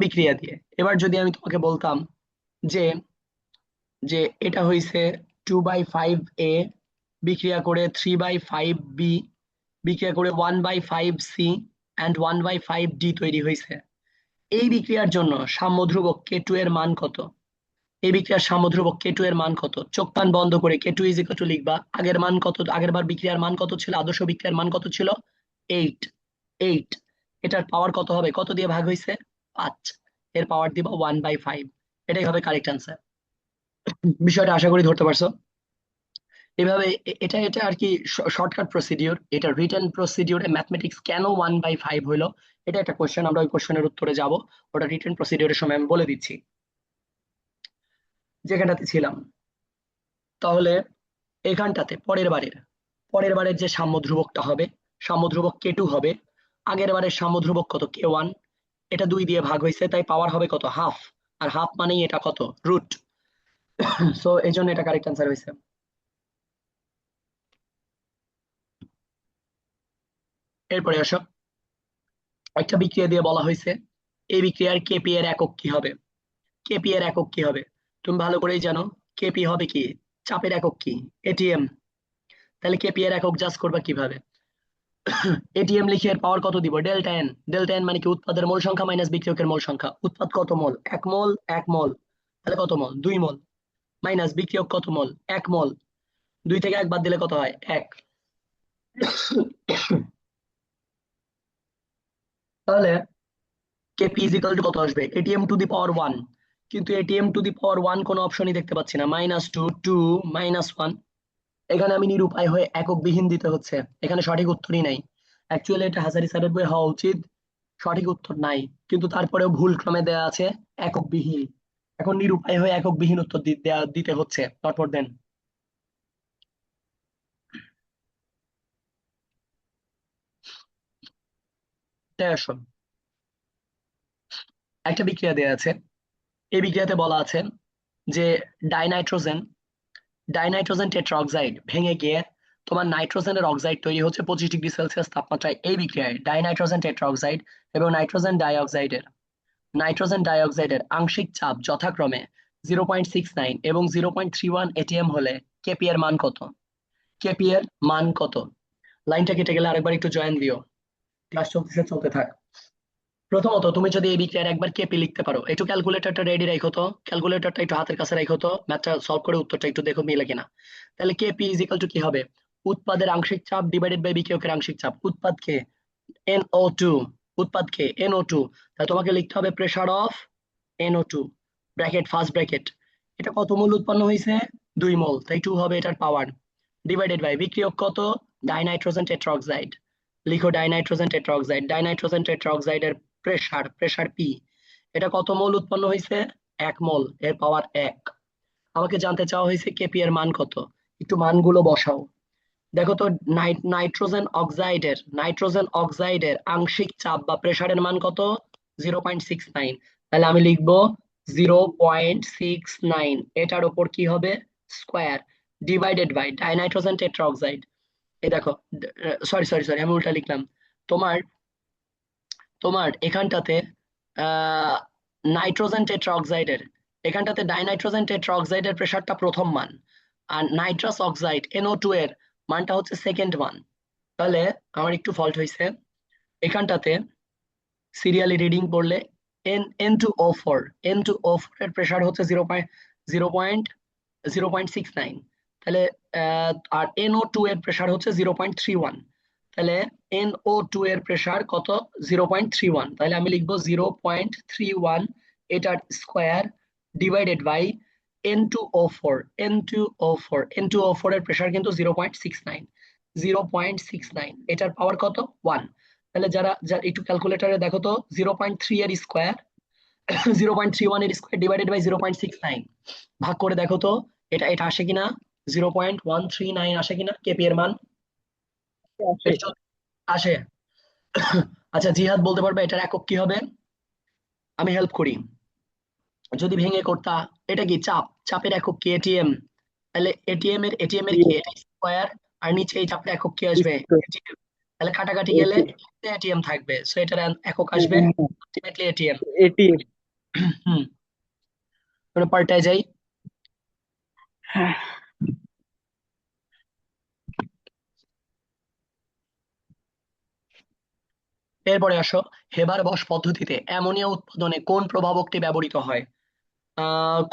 বিক্রিয়া দিয়ে এবার যদি আমি তোমাকে বলতাম যে যে এটা হইছে 2/5A বিক্রিয়া করে 3/5B বিক্রিয়া করে 1/5C and 1/5D তৈরি হয়েছে। এই বিক্রিয়ার জন্য সাম্য ধ্রুবক K2 এর মান কত? এই বিক্রিয়ার সাম্যধ্রুবক K2 এর মান কত? চোখ কান বন্ধ করে K2 ইজ ইকুয়াল টু লিখবা। আগের মান কত? আগের বার বিক্রিয়ার মান কত ছিল? আদর্শ বিক্রিয়ার মান কত ছিল? 8। 8 এটার পাওয়ার কত হবে? কত দিয়ে ভাগ হইছে? 5। এর পাওয়ার দিবা 1/5। এটাই হবে কারেক্ট অ্যান্সার। বিষয়টা আশা করি ধরতে পারছো। এভাবে এটা এটা আর কি শর্টকাট প্রসিডিওর। এটা রিটেন প্রসিডিওরে ম্যাথমেটিক্স কেন 1/5 হইলো, এটা একটা কোশ্চেন, আমরা ওই কোশ্চেনের উত্তরে যাব। ওটা রিটেন প্রসিডিওরের সময় আমি বলে দিচ্ছি যেখানটাতে ছিলাম। তাহলে এখানটাতে পরের বারের যে সাম্যধ্রুবকটা হবে, সাম্যধ্রুবক K2 হবে। আগের বারের সাম্যধ্রুবক কত? K1। এটা 2 দিয়ে ভাগ হয়েছে, তাই পাওয়ার হবে কত? হাফ। আর হাফ মানেই এটা কত? রুট। সো এই জন্য এটা কারেক্ট অ্যান্সার হয়েছে। এরপরে আসো, একটা বিক্রিয়া দিয়ে বলা হয়েছে এই বিক্রিয়ার কেপি এর একক কি হবে? কেপি এর একক কি হবে? তুমি ভালো করেই জানো কেপি হবে কি? চাপের একক কি? এটিএম। তাহলে কেপি এর একক জাস্ট করবা কিভাবে? এটিএম লিখে এর পাওয়ার কত দিব? Delta N. ডেল্টা এন মানে কি? উৎপাদের মোল সংখ্যা মাইনাস বিক্রিয়কের মোল সংখ্যা। উৎপাদ কত মোল? 1 মোল। 1 মোল তাহলে কত মোল? 2 মোল। মাইনাস বিক্রিয়ক কত মোল? 1 মোল। 2 থেকে 1 বাদ দিলে কত হয়? 1। তাহলে কেপি ইজ ইকাল টু কত আসবে? এটিএম টু দি পাওয়ার 1। কিন্তু এটিএম টু দি পাওয়ার 1 কোনো অপশনই দেখতে পাচ্ছি না। -2 2 -1। এখানে আমি নিরুপায় হয়ে একক বিহীন দিতে হচ্ছে। এখানে সঠিক উত্তরই নাই। অ্যাকচুয়ালি এটা হাজারি স্যারের বই হওয়া উচিত, সঠিক উত্তর নাই, কিন্তু তারপরেও ভুল ক্রমে দেয়া আছে একক বিহীন। এখন নিরুপায় হয়ে একক বিহীন উত্তর দিতে হচ্ছে। তারপর দেন আসো, একটা বিক্রিয়া দেয়া আছে। এই বিক্রিয়াতে বলা আছে যে ডাইনাইট্রোজেন ডাইনাইট্রোজেন টেট্রাঅক্সাইড ভেঙে গিয়ে তোমার নাইট্রোজেনের অক্সাইড তৈরি হচ্ছে 25 ডিগ্রি সেলসিয়াস তাপমাত্রায়। এই বিক্রিয়ায় ডাইনাইট্রোজেন টেট্রাঅক্সাইড এবং নাইট্রোজেন ডাইঅক্সাইডের আংশিক চাপ যথাক্রমে 0.69 এবং 0.31 এটিএম হলে কেপি এর মান কত? কেপি এর মান কত? লাইনটা কেটে গেলে আরেকবার একটু জয়েন দিও। ক্লাস চলতেছে, চলতে থাক। প্রথমত তুমি যদি এই বিক্রিয়ার একবার কেপি লিখতে পারো, একটু ক্যালকুলেটরটা রেডি রাখো তো, ক্যালকুলেটরটা একটু হাতের কাছে রাখো তো, ম্যাথটা সলভ করে উত্তরটা একটু দেখো মিলে কিনা। তাহলে কেপি ইজ ইকাল টু কি হবে? উৎপাদের আংশিক চাপ ডিভাইডেড বাই বিক্রিয়কের আংশিক চাপ। উৎপাদকে NO2, উৎপাদকে NO2, তাহলে তোমাকে লিখতে হবে pressure of NO2 bracket first bracket. এটা কত মোল উৎপন্ন হয়েছে? 2 মোল, তাই 2 হবে এটার পাওয়ার। ডিভাইডেড বাই বিক্রিয়ক কত? ডাইনাইট্রোজেন টেট্রাঅক্সাইড। লিখো ডাইনাইট্রোজেন টেট্রাঅক্সাইডের প্রেসার পি। এটা কত মোল উৎপন্ন হয়েছে? 1 মোল, এর পাওয়ার 1। আমাকে জানতে চাওয়া হয়েছে কেপি এর মান কত। একটু মানগুলো বসাও। দেখো তো নাইট্রোজেন অক্সাইডের আংশিক চাপ বা প্রেসারের মান কত? 0.69। তাহলে আমি লিখবো 0.69, এটার উপর কি হবে? Square, divided by dinitrogen tetroxide. এই দেখো, সরি সরি সরি, আমি উল্টা লিখলাম। তোমার তোমার এখানটাতে আহ নাইট্রোজেন টেট্রাঅক্সাইডের, এখানটাতে ডাইনাইট্রোজেন টেট্রাঅক্সাইডের প্রেসারটা প্রথম মান, আর নাইট্রাস অক্সাইড NO2 এর মানটা হচ্ছে সেকেন্ড মান। তাহলে আমার একটু ফল্ট হয়েছে এখানটাতে। সিরিয়ালি রিডিং পড়লে N2O4 এর প্রেসার হচ্ছে 0.69। তাহলে আর NO2 এর প্রেসার হচ্ছে 0.31। তাহলে NO2 এর প্রেসার কত? 0.31। তাহলে আমি লিখবো 0.31 এটার square divided by N2O4। N2O4 এর প্রেসার কিন্তু 0.69 এটার পাওয়ার কত? 1। তাহলে যারা একটু ক্যালকুলেটরে দেখো তো, 0.3 এর স্কোয়ার 0.31 এর স্কোয়ার ডিভাইডেড বাই 0.69 ভাগ করে দেখো তো এটা এটা আসে কিনা, 0.139 আসে কিনা কেপি এর মান? আছে। এটা যদি আসে, আচ্ছা জিহাদ বলতে পারবে এটার একক কি হবে? আমি হেল্প করি। যদি ভেঙে করতা, এটা কি চাপ? চাপের একক কি? এটিএম। তাহলে এটিএম এর কি? এটা স্কোয়ার, আর নিচে এই চাপের একক কি আসবে? ATM। তাহলে কাটাকাটি গেলে এটিএম থাকবে, সো এটার একক আসবে আলটিমেটলি এটিএম। এটিএম। হুম, আমরা পাল্টায় যাই। এরপরে আসো, হেবার বস পদ্ধতিতে অ্যামোনিয়া উৎপাদনে কোন প্রভাবকটি ব্যবহৃত হয়?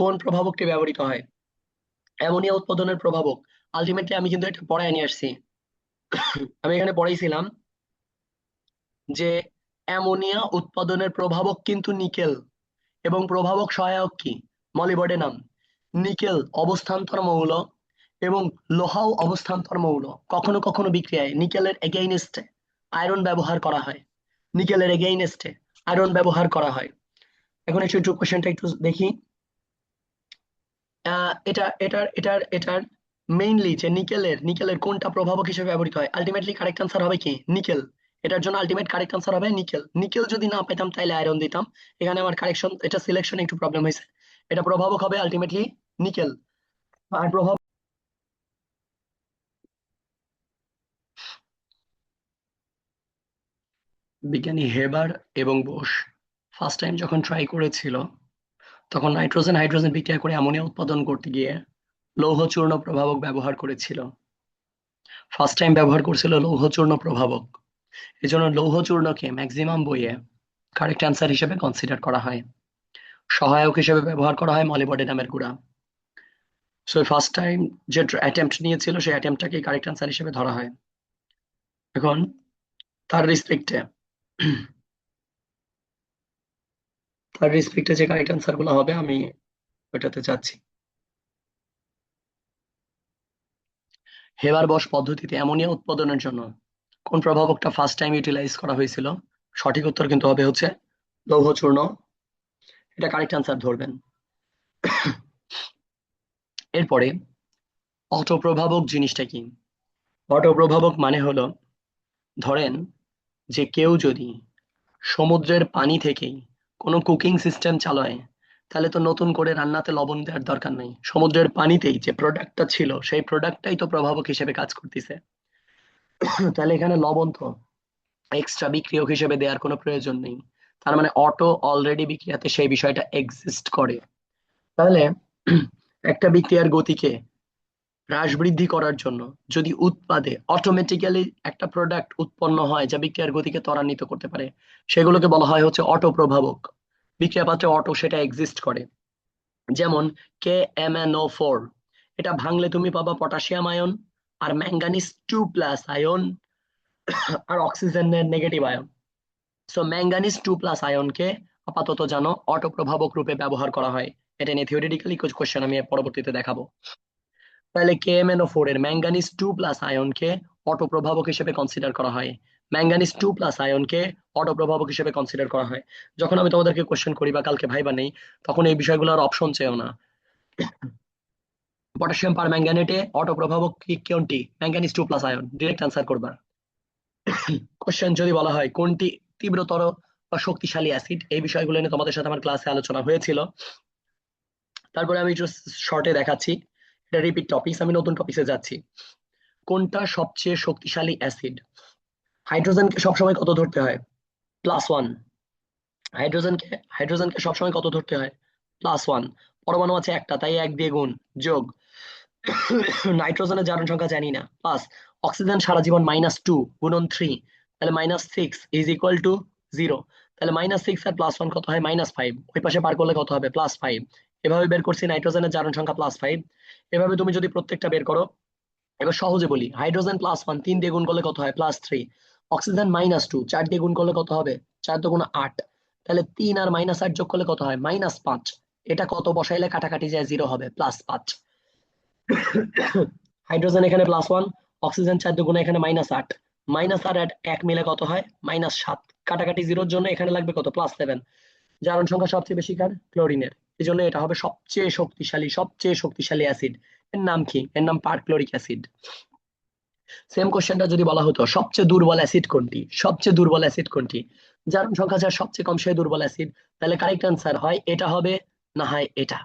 কোন প্রভাবকটি ব্যবহৃত হয়? অ্যামোনিয়া উৎপাদনের প্রভাবক। আলটিমেটলি আমি কিন্তু এটা পড়ায় নিয়ে আসছি। আমি এখানে পড়াইছিলাম যে অ্যামোনিয়া উৎপাদনের প্রভাবক কিন্তু নিকেল, এবং প্রভাবক সহায়ক কি? মলিবডেনাম। নিকেল অবস্থান্তর মৌল এবং লোহাও অবস্থান্তর মৌল। কখনো কখনো বিক্রিয়ায় নিকেলের এগেইনস্টে আয়রন ব্যবহার করা হয়। নিকেলের এগেইনস্টে আয়রন ব্যবহার করা হয়। এখন একটু কোশ্চেনটা একটু দেখি। এটার মেইনলি যে নিকেলের কোনটা প্রভাবক হিসেবে ব্যবহৃত হয়? আলটিমেটলি কারেক্ট আনসার হবে কি? নিকেল। এটার জন্য আলটিমেট কারেক্ট আনসার হবে নিকেল। নিকেল যদি না পেতাম তাইলে আয়রন দিতাম। এখানে আমার কারেকশন, এটা সিলেকশন একটু প্রবলেম হয়েছে। এটা প্রভাবক হবে আলটিমেটলি নিকেল। আর প্রভাব বিজ্ঞানী হেবার এবং বোস ফার্স্ট টাইম যখন ট্রাই করেছিল, তখন নাইট্রোজেন হাইড্রোজেন বিক্রিয়া করে অ্যামোনিয়া উৎপাদন করতে গিয়ে লৌহ চূর্ণ প্রভাবক ব্যবহার করেছিল। ফার্স্ট টাইম ব্যবহার করছিল লৌহ চূর্ণ প্রভাবক। এজন্য লৌহ চূর্ণকে ম্যাক্সিমাম বইয়ে কারেক্ট অ্যান্সার হিসেবে কনসিডার করা হয়। সহায়ক হিসেবে ব্যবহার করা হয় মলিবডেনামের গুঁড়া। সো ফার্স্ট টাইম যে অ্যাটেম্পট নিয়েছিল সেই অ্যাটেম্পটটাকে কারেক্ট অ্যান্সার হিসেবে ধরা হয়। এখন তার রেসপেক্টে যে কারেক্ট অ্যান্সার গুলো হবে আমি ওইটাতে যাচ্ছি। হেবার বশ পদ্ধতিতে অ্যামোনিয়া উৎপাদনের জন্য কোন প্রভাবকটা ফার্স্ট টাইম ইউটিলাইজ করা হয়েছিল? সঠিক উত্তর কিন্তু হবে হচ্ছে লৌহ চূর্ণ। এটা কারেক্ট অ্যান্সার ধরবেন। এরপরে অটোপ্রভাবক জিনিসটা কি? অটোপ্রভাবক মানে হলো, ধরেন যে কেউ যদি সমুদ্রের পানি থেকেই কোনো কুকিং সিস্টেম চালায়, তাহলে তো নতুন করে রান্নাতে লবণ দেওয়ার দরকার নেই। সমুদ্রের পানিতেই যে প্রোডাক্টটা ছিল সেই প্রোডাক্টটাই তো প্রভাবক হিসেবে কাজ করতেছে। তাহলে এখানে লবণ তো এক্সট্রা বিক্রিয়ক হিসেবে দেওয়ার কোনো প্রয়োজন নেই। তার মানে অটো অলরেডি বিক্রিয়াতে সেই বিষয়টা এক্সিস্ট করে। তাহলে একটা বিক্রিয়ার গতিকে হ্রাস বৃদ্ধি করার জন্য যদি উৎপাদে অটোমেটিক্যালি একটা প্রোডাক্ট উৎপন্ন হয় যা বিক্রিয়ার গতিকে ত্বরান্বিত করতে পারে, সেগুলোকে বলা হয় হচ্ছে অটো প্রভাবক। বিক্রিয়া পাত্রে অটো সেটা এক্সিস্ট করে। যেমন KMnO4, এটা ভাঙলে তুমি পাবা পটাশিয়াম আয়ন আর ম্যাঙ্গানিজ 2+ আয়ন আর অক্সিজেনের নেগেটিভ আয়ন। সো ম্যাঙ্গানিজ 2+ আয়নকে আপাতত জানো অটো প্রভাবক রূপে ব্যবহার করা হয়। এটা নিয়ে থিওরিটিক্যালি কিছু কোশ্চেন আমি পরবর্তীতে দেখাবো। তাহলে KMnO4 এর ম্যাঙ্গানিজ 2+ আয়নকে অটো প্রভাবক হিসেবে কনসিডার করা হয়। ম্যাঙ্গানিজ 2+ আয়নকে অটো প্রভাবক হিসেবে কনসিডার করা হয়। যখন আমি তোমাদেরকে কোশ্চেন করি বা কালকে ভাইবা নেই, তখন এই বিষয়গুলোর অপশন চেয়েও না। পটাশিয়াম পার ম্যাঙ্গানেটে অটো প্রভাবক কি কোনটি? Manganese 2+ ion. ডিরেক্ট আনসার করবা। কোশ্চেন যদি বলা হয় কোনটি তীব্রতর বা শক্তিশালী অ্যাসিড, এই বিষয়গুলো নিয়ে তোমাদের সাথে আমার ক্লাসে আলোচনা হয়েছিল। তারপরে আমি একটু শর্টে দেখাচ্ছি। এটা রিপিট টপিক, আমি নতুন টপিকে যাচ্ছি। কোনটা সবচেয়ে শক্তিশালী অ্যাসিড? হাইড্রোজেনকে সবসময় কত ধরতে হয়? +1। হাইড্রোজেনকে সবসময় কত ধরতে হয়? +1। পরমাণু আছে একটা, তাই 1 দিয়ে গুণ যোগ। নাইট্রোজেনের জারণ সংখ্যা জানি না, প্লাস অক্সিজেন সারা জীবন -2 গুণন 3, তাহলে -6 ইজ ইকুয়াল টু 0। তাহলে -6 আর +1 কত হয়? -5। ওই পাশে পার করলে কত হবে? +5। এভাবে বের করছি নাইট্রোজেনের জারণ সংখ্যা +5। এভাবে তুমি যদি প্রত্যেকটা বের করো, এবার সহজে বলি, হাইড্রোজেন +1 3 দিয়ে গুণ করলে কত হয়? +3। অক্সিজেন -2 4 দিয়ে গুণ করলে কত হবে? 4 দুগুণ 8। তাহলে 3 আর -8 যোগ করলে কত হয়? -5। এটা কত বসাইলে কাটাকাটি যায় 0 হবে? +5। হাইড্রোজেন এখানে +1, অক্সিজেন 4 দুগুণে এখানে -8। -8 আর 1 মিলে কত হয়? -7। কাটাকাটি 0-র জন্য এখানে লাগবে কত? +7। জারণ সংখ্যা সবচেয়ে বেশি কার? ক্লোরিনের। এই জন্য এটা হবে সবচেয়ে শক্তিশালী অ্যাসিড। এর নাম কি? এর নাম পারক্লোরিক অ্যাসিড। সেম কোশ্চেনটা যদি বলা হতো সবচেয়ে দুর্বল অ্যাসিড কোনটি? জারণ সংখ্যা যার সবচেয়ে কম সে দুর্বল অ্যাসিড। তাহলে কারেক্ট অ্যান্সার হয় এটা হবে, না হয় এটা।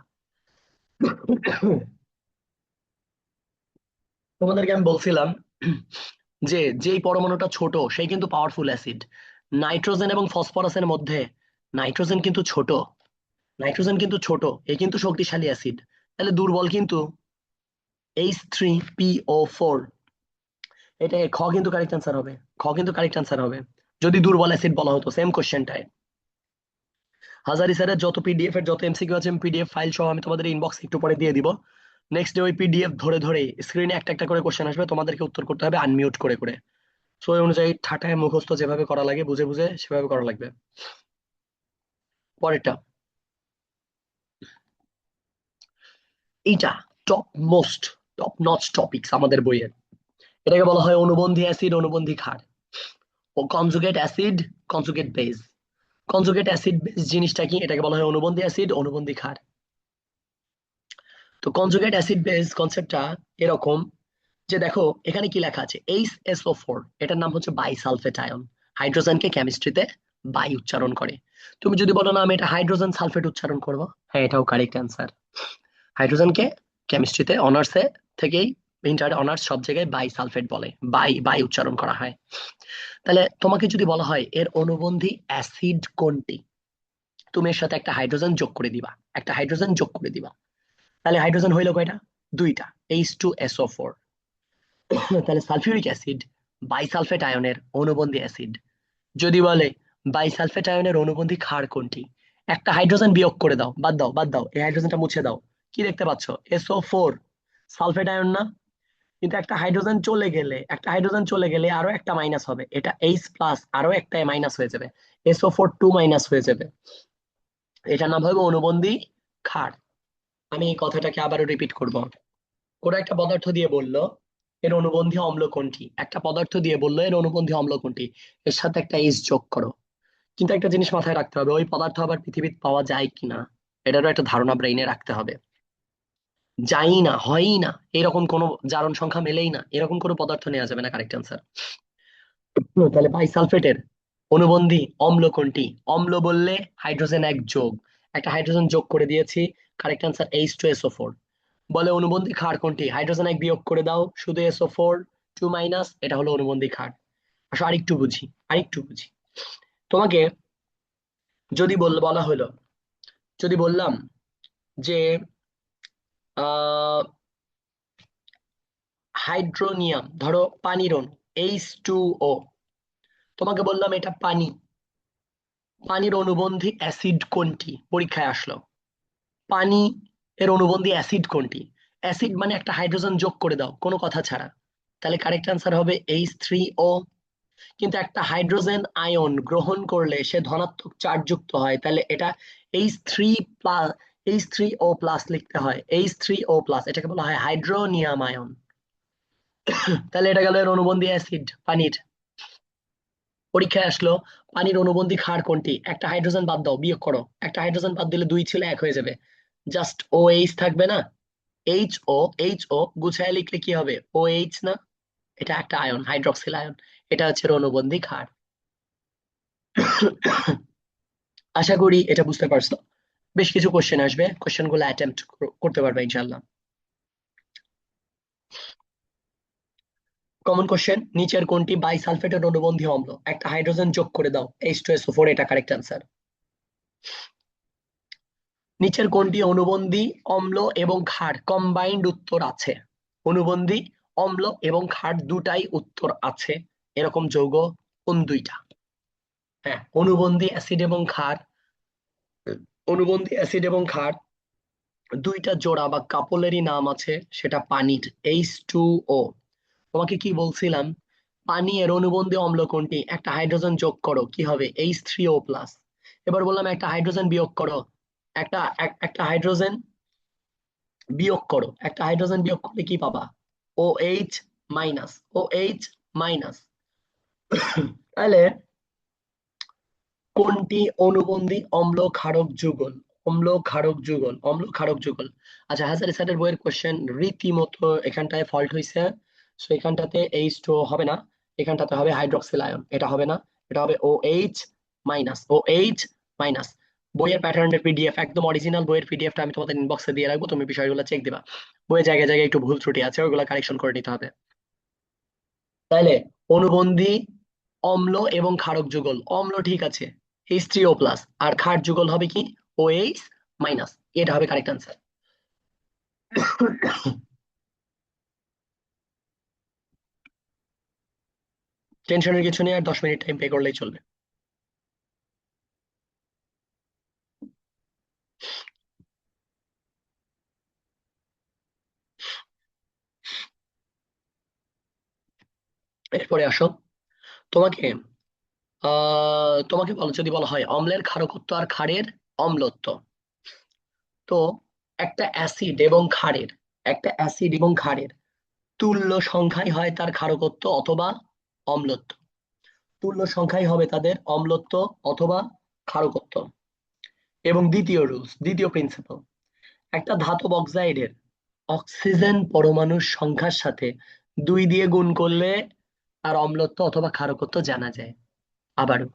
তোমাদেরকে আমি বলছিলাম যে যেই পরমাণুটা ছোট সেই কিন্তু পাওয়ারফুল অ্যাসিড। নাইট্রোজেন এবং ফসফরাসের মধ্যে নাইট্রোজেন কিন্তু ছোট, এ কিন্তু শক্তিশালী অ্যাসিড। তাহলে দুর্বল কিন্তু H3PO4। এটা খ কিন্তু কারেক্ট অ্যান্সার হবে। যদি দুর্বল অ্যাসিড বলা হতো সেম কোশ্চেনটায়। হাজারি স্যারের যত পিডিএফ এর যত এমসিকিউ আছে আমি পিডিএফ ফাইল সহ আমি তোমাদের ইনবক্স একটু পরে দিয়ে দিব। নেক্সট ডে ওই পিডিএফ ধরে ধরে স্ক্রিনে একটা একটা করে কোশ্চেন আসবে, তোমাদেরকে উত্তর করতে হবে আনমিউট করে করে। সো ওই অনুযায়ী ঠাটায় মুখস্থ যেভাবে করা লাগে বুঝে বুঝে সেভাবে করা লাগবে। পরেরটা, এইটা টপ নচ টপিকস আমাদের বইয়ের। এটাকে বলা হয় অনুবন্ধী অ্যাসিড, অনুবন্ধী ক্ষার ও conjugate acid, conjugate base. Conjugate acid base জিনিসটা কি? এটাকে বলা হয় অনুবন্ধী অ্যাসিড, অনুবন্ধী ক্ষার। তো কনজুগেট অ্যাসিড বেস কনসেপ্টটা এরকম যে দেখো এখানে কি লেখা আছে, HSO4, এটার নাম হচ্ছে বাইসালফেট আয়ন। হাইড্রোজেনকে কেমিস্ট্রিতে বাই উচ্চারণ করে। তুমি যদি বলো না আমি এটা হাইড্রোজেন সালফেট উচ্চারণ করব, হ্যাঁ এটাও কারেক্ট অ্যান্সার। হাইড্রোজেনকে কেমিস্ট্রিতে অনার্সে থেকেই, ইন্টার অনার্স সব জায়গায় বাই সালফেট বলে, বাই বাই উচ্চারণ করা হয়। তাহলে তোমাকে যদি বলা হয় এর অনুবন্ধী অ্যাসিড কোনটি, তুমি এর সাথে একটা হাইড্রোজেন যোগ করে দিবা, একটা হাইড্রোজেন যোগ করে দিবা। তাহলে হাইড্রোজেন হইলো কয়টা? দুইটা, H2SO4। তাহলে সালফিউরিক অ্যাসিড বাইসালফেট আয়নের অনুবন্ধী অ্যাসিড। যদি বলে বাইসালফেট আয়নের অনুবন্ধী ক্ষার কোনটি, একটা হাইড্রোজেন বিয়োগ করে দাও, বাদ দাও বাদ দাও, এই হাইড্রোজেনটা মুছে দাও। কি দেখতে পাচ্ছ? SO4, সালফেট আয়ন না? কিন্তু একটা হাইড্রোজেন চলে গেলে আরো একটা মাইনাস হবে, এটা H+, আরো একটা মাইনাস হয়ে যাবে, SO4 2 মাইনাস হয়ে যাবে। এটার নাম হবে অনুবন্ধী ক্ষার। আমি এই কথাটাকে আবারও রিপিট করব। কোনো একটা পদার্থ দিয়ে বললো এর অনুবন্ধী অম্ল কোনটি, একটা পদার্থ দিয়ে বললো এর অনুবন্ধী অম্ল কোনটি, এর সাথে একটা H যোগ করো। কিন্তু একটা জিনিস মাথায় রাখতে হবে, ওই পদার্থ আবার পৃথিবীতে পাওয়া যায় কিনা এটারও একটা ধারণা ব্রেইনে রাখতে হবে। যাই না, হয়ই না, এরকম কোনো জারণ সংখ্যা মেলেই না, এরকম কোনো পদার্থ নেওয়া যাবে না, কারেক্ট অ্যান্সার। তাহলে বাইসালফেটের অনুবন্ধী অম্ল কোনটি? অম্ল বললে হাইড্রোজেন এক যোগ, একটা হাইড্রোজেন যোগ করে দিয়েছি, কারেক্ট অ্যান্সার H2SO4। বলে অনুবন্ধী ক্ষার কোনটি? হাইড্রোজেন এক বিয়োগ করে দাও, শুধু SO4 2 মাইনাস, এটা হলো অনুবন্ধী ক্ষার। আসো আরেকটু বুঝি। তোমাকে যদি বলা হলো, যদি বললাম যে আহ হাইড্রোনিয়াম, ধরো পানির অণু H2O, তোমাকে বললাম এটা পানি, পানির অনুবন্ধী অ্যাসিড কোনটি? পরীক্ষায় আসলো পানি এর অনুবন্ধী অ্যাসিড কোনটি? অ্যাসিড মানে একটা হাইড্রোজেন যোগ করে দাও কোনো কথা ছাড়া, তাহলে কারেক্ট অ্যান্সার হবে H3O। কিন্তু একটা হাইড্রোজেন আয়ন গ্রহণ করলে সে ধনাত্মক চার্জ যুক্ত হয়, তাহলে এটা H3+, H3O+ লিখতে হয়, H3O+, এটাকে বলা হয় হাইড্রোনিয়াম আয়ন। তাহলে এটা গেল এর অনুবন্ধী অ্যাসিড পানির। পরীক্ষায় আসলো পানির অনুবন্ধী ক্ষার কোনটি? একটা হাইড্রোজেন বাদ দাও, বিয়োগ করো, একটা হাইড্রোজেন বাদ দিলে দুই ছিল এক হয়ে যাবে, জাস্ট OH থাকবে না, এইচ ও গুছায় লিখলে কি হবে? OH না? এটা একটা আয়ন, হাইড্রক্সিল আয়ন, এটা হচ্ছে এর অনুবন্ধী ক্ষার। আশা করি এটা বুঝতে পারছো। বেশ কিছু কোশ্চেন আসবে, কোশ্চেন গুলো অ্যাটেম্প্ট করতে পারবে ইনশাল্লাহ। কমন কোশ্চেন, নিচের কোনটি বাইসালফেটের অনুবন্ধী অম্ল? একটা হাইড্রোজেন যোগ করে দাও, H2SO4, এটা কারেক্ট অ্যান্সার। নিচের কোনটি অনুবন্ধী অম্ল এবং ক্ষার কম্বাইন্ড উত্তর আছে? অনুবন্ধী অম্ল এবং ক্ষার দুটাই উত্তর আছে, এরকম যৌগ কোন দুইটা? হ্যাঁ, অনুবন্ধী অ্যাসিড এবং ক্ষার দুইটা জোড়া বা কাপলেরই নাম আছে, সেটা পানির H2O। তোমাকে কি বলছিলাম, পানি এর অনুবন্ধী অম্ল কোনটি? একটা হাইড্রোজেন যোগ করো, কি হবে? H3O+। এবার বললাম একটা হাইড্রোজেন বিয়োগ করো, একটা হাইড্রোজেন বিয়োগ করলে কি পাবা? OH-, OH-। তাহলে কোনটি অনুবন্ধী অম্ল ক্ষারক যুগল? আচ্ছা, হাজারি স্যারের বইয়ের কোশ্চেন রীতিমতো এখানটায় ফল্ট হয়েছে। সো এখানটাতে H2O হবে না, এখানটাতে হবে হাইড্রক্সিল আয়ন, এটা হবে না, এটা হবে OH-। বইয়ের প্যাটার্নের পিডিএফ, একদম অরিজিনাল বইয়ের পিডিএফটা আমি তোমাদের ইনবক্সে দিয়ে রাখবো, তুমি বিষয়গুলো চেক দিবা। বইয়ের জায়গায় জায়গায় একটু ভুল ত্রুটি আছে, ওইগুলো কারেকশন করে নিতে হবে। তাইলে অনুবন্ধী অম্ল এবং ক্ষারক যুগল, অম্ল ঠিক আছে H3O+, আর ক্ষার যুগল হবে কি? OH-। এটা হবে কারেক্ট আনসার। টেনশনের কিছু নেই, আর 10 মিনিট টাইম পে করলেই চলবে। এরপরে আসো, তোমাকে তোমাকে যদি বলা হয় অম্লের ক্ষারকত্ব আর ক্ষারের অম্লত্ব, তো একটা অ্যাসিড এবং ক্ষারের তুল্য সংখ্যাই হয় তার ক্ষারকত্ব অথবা অম্লত্ব। তুল্য সংখ্যাই হবে তাদের অম্লত্ব অথবা ক্ষারকত্ব। এবং দ্বিতীয় প্রিন্সিপাল, একটা ধাতব অক্সাইডের অক্সিজেন পরমাণুর সংখ্যার সাথে 2 দিয়ে গুণ করলে তার অম্লত্ব অথবা ক্ষারকত্ব জানা যায়। আবারও,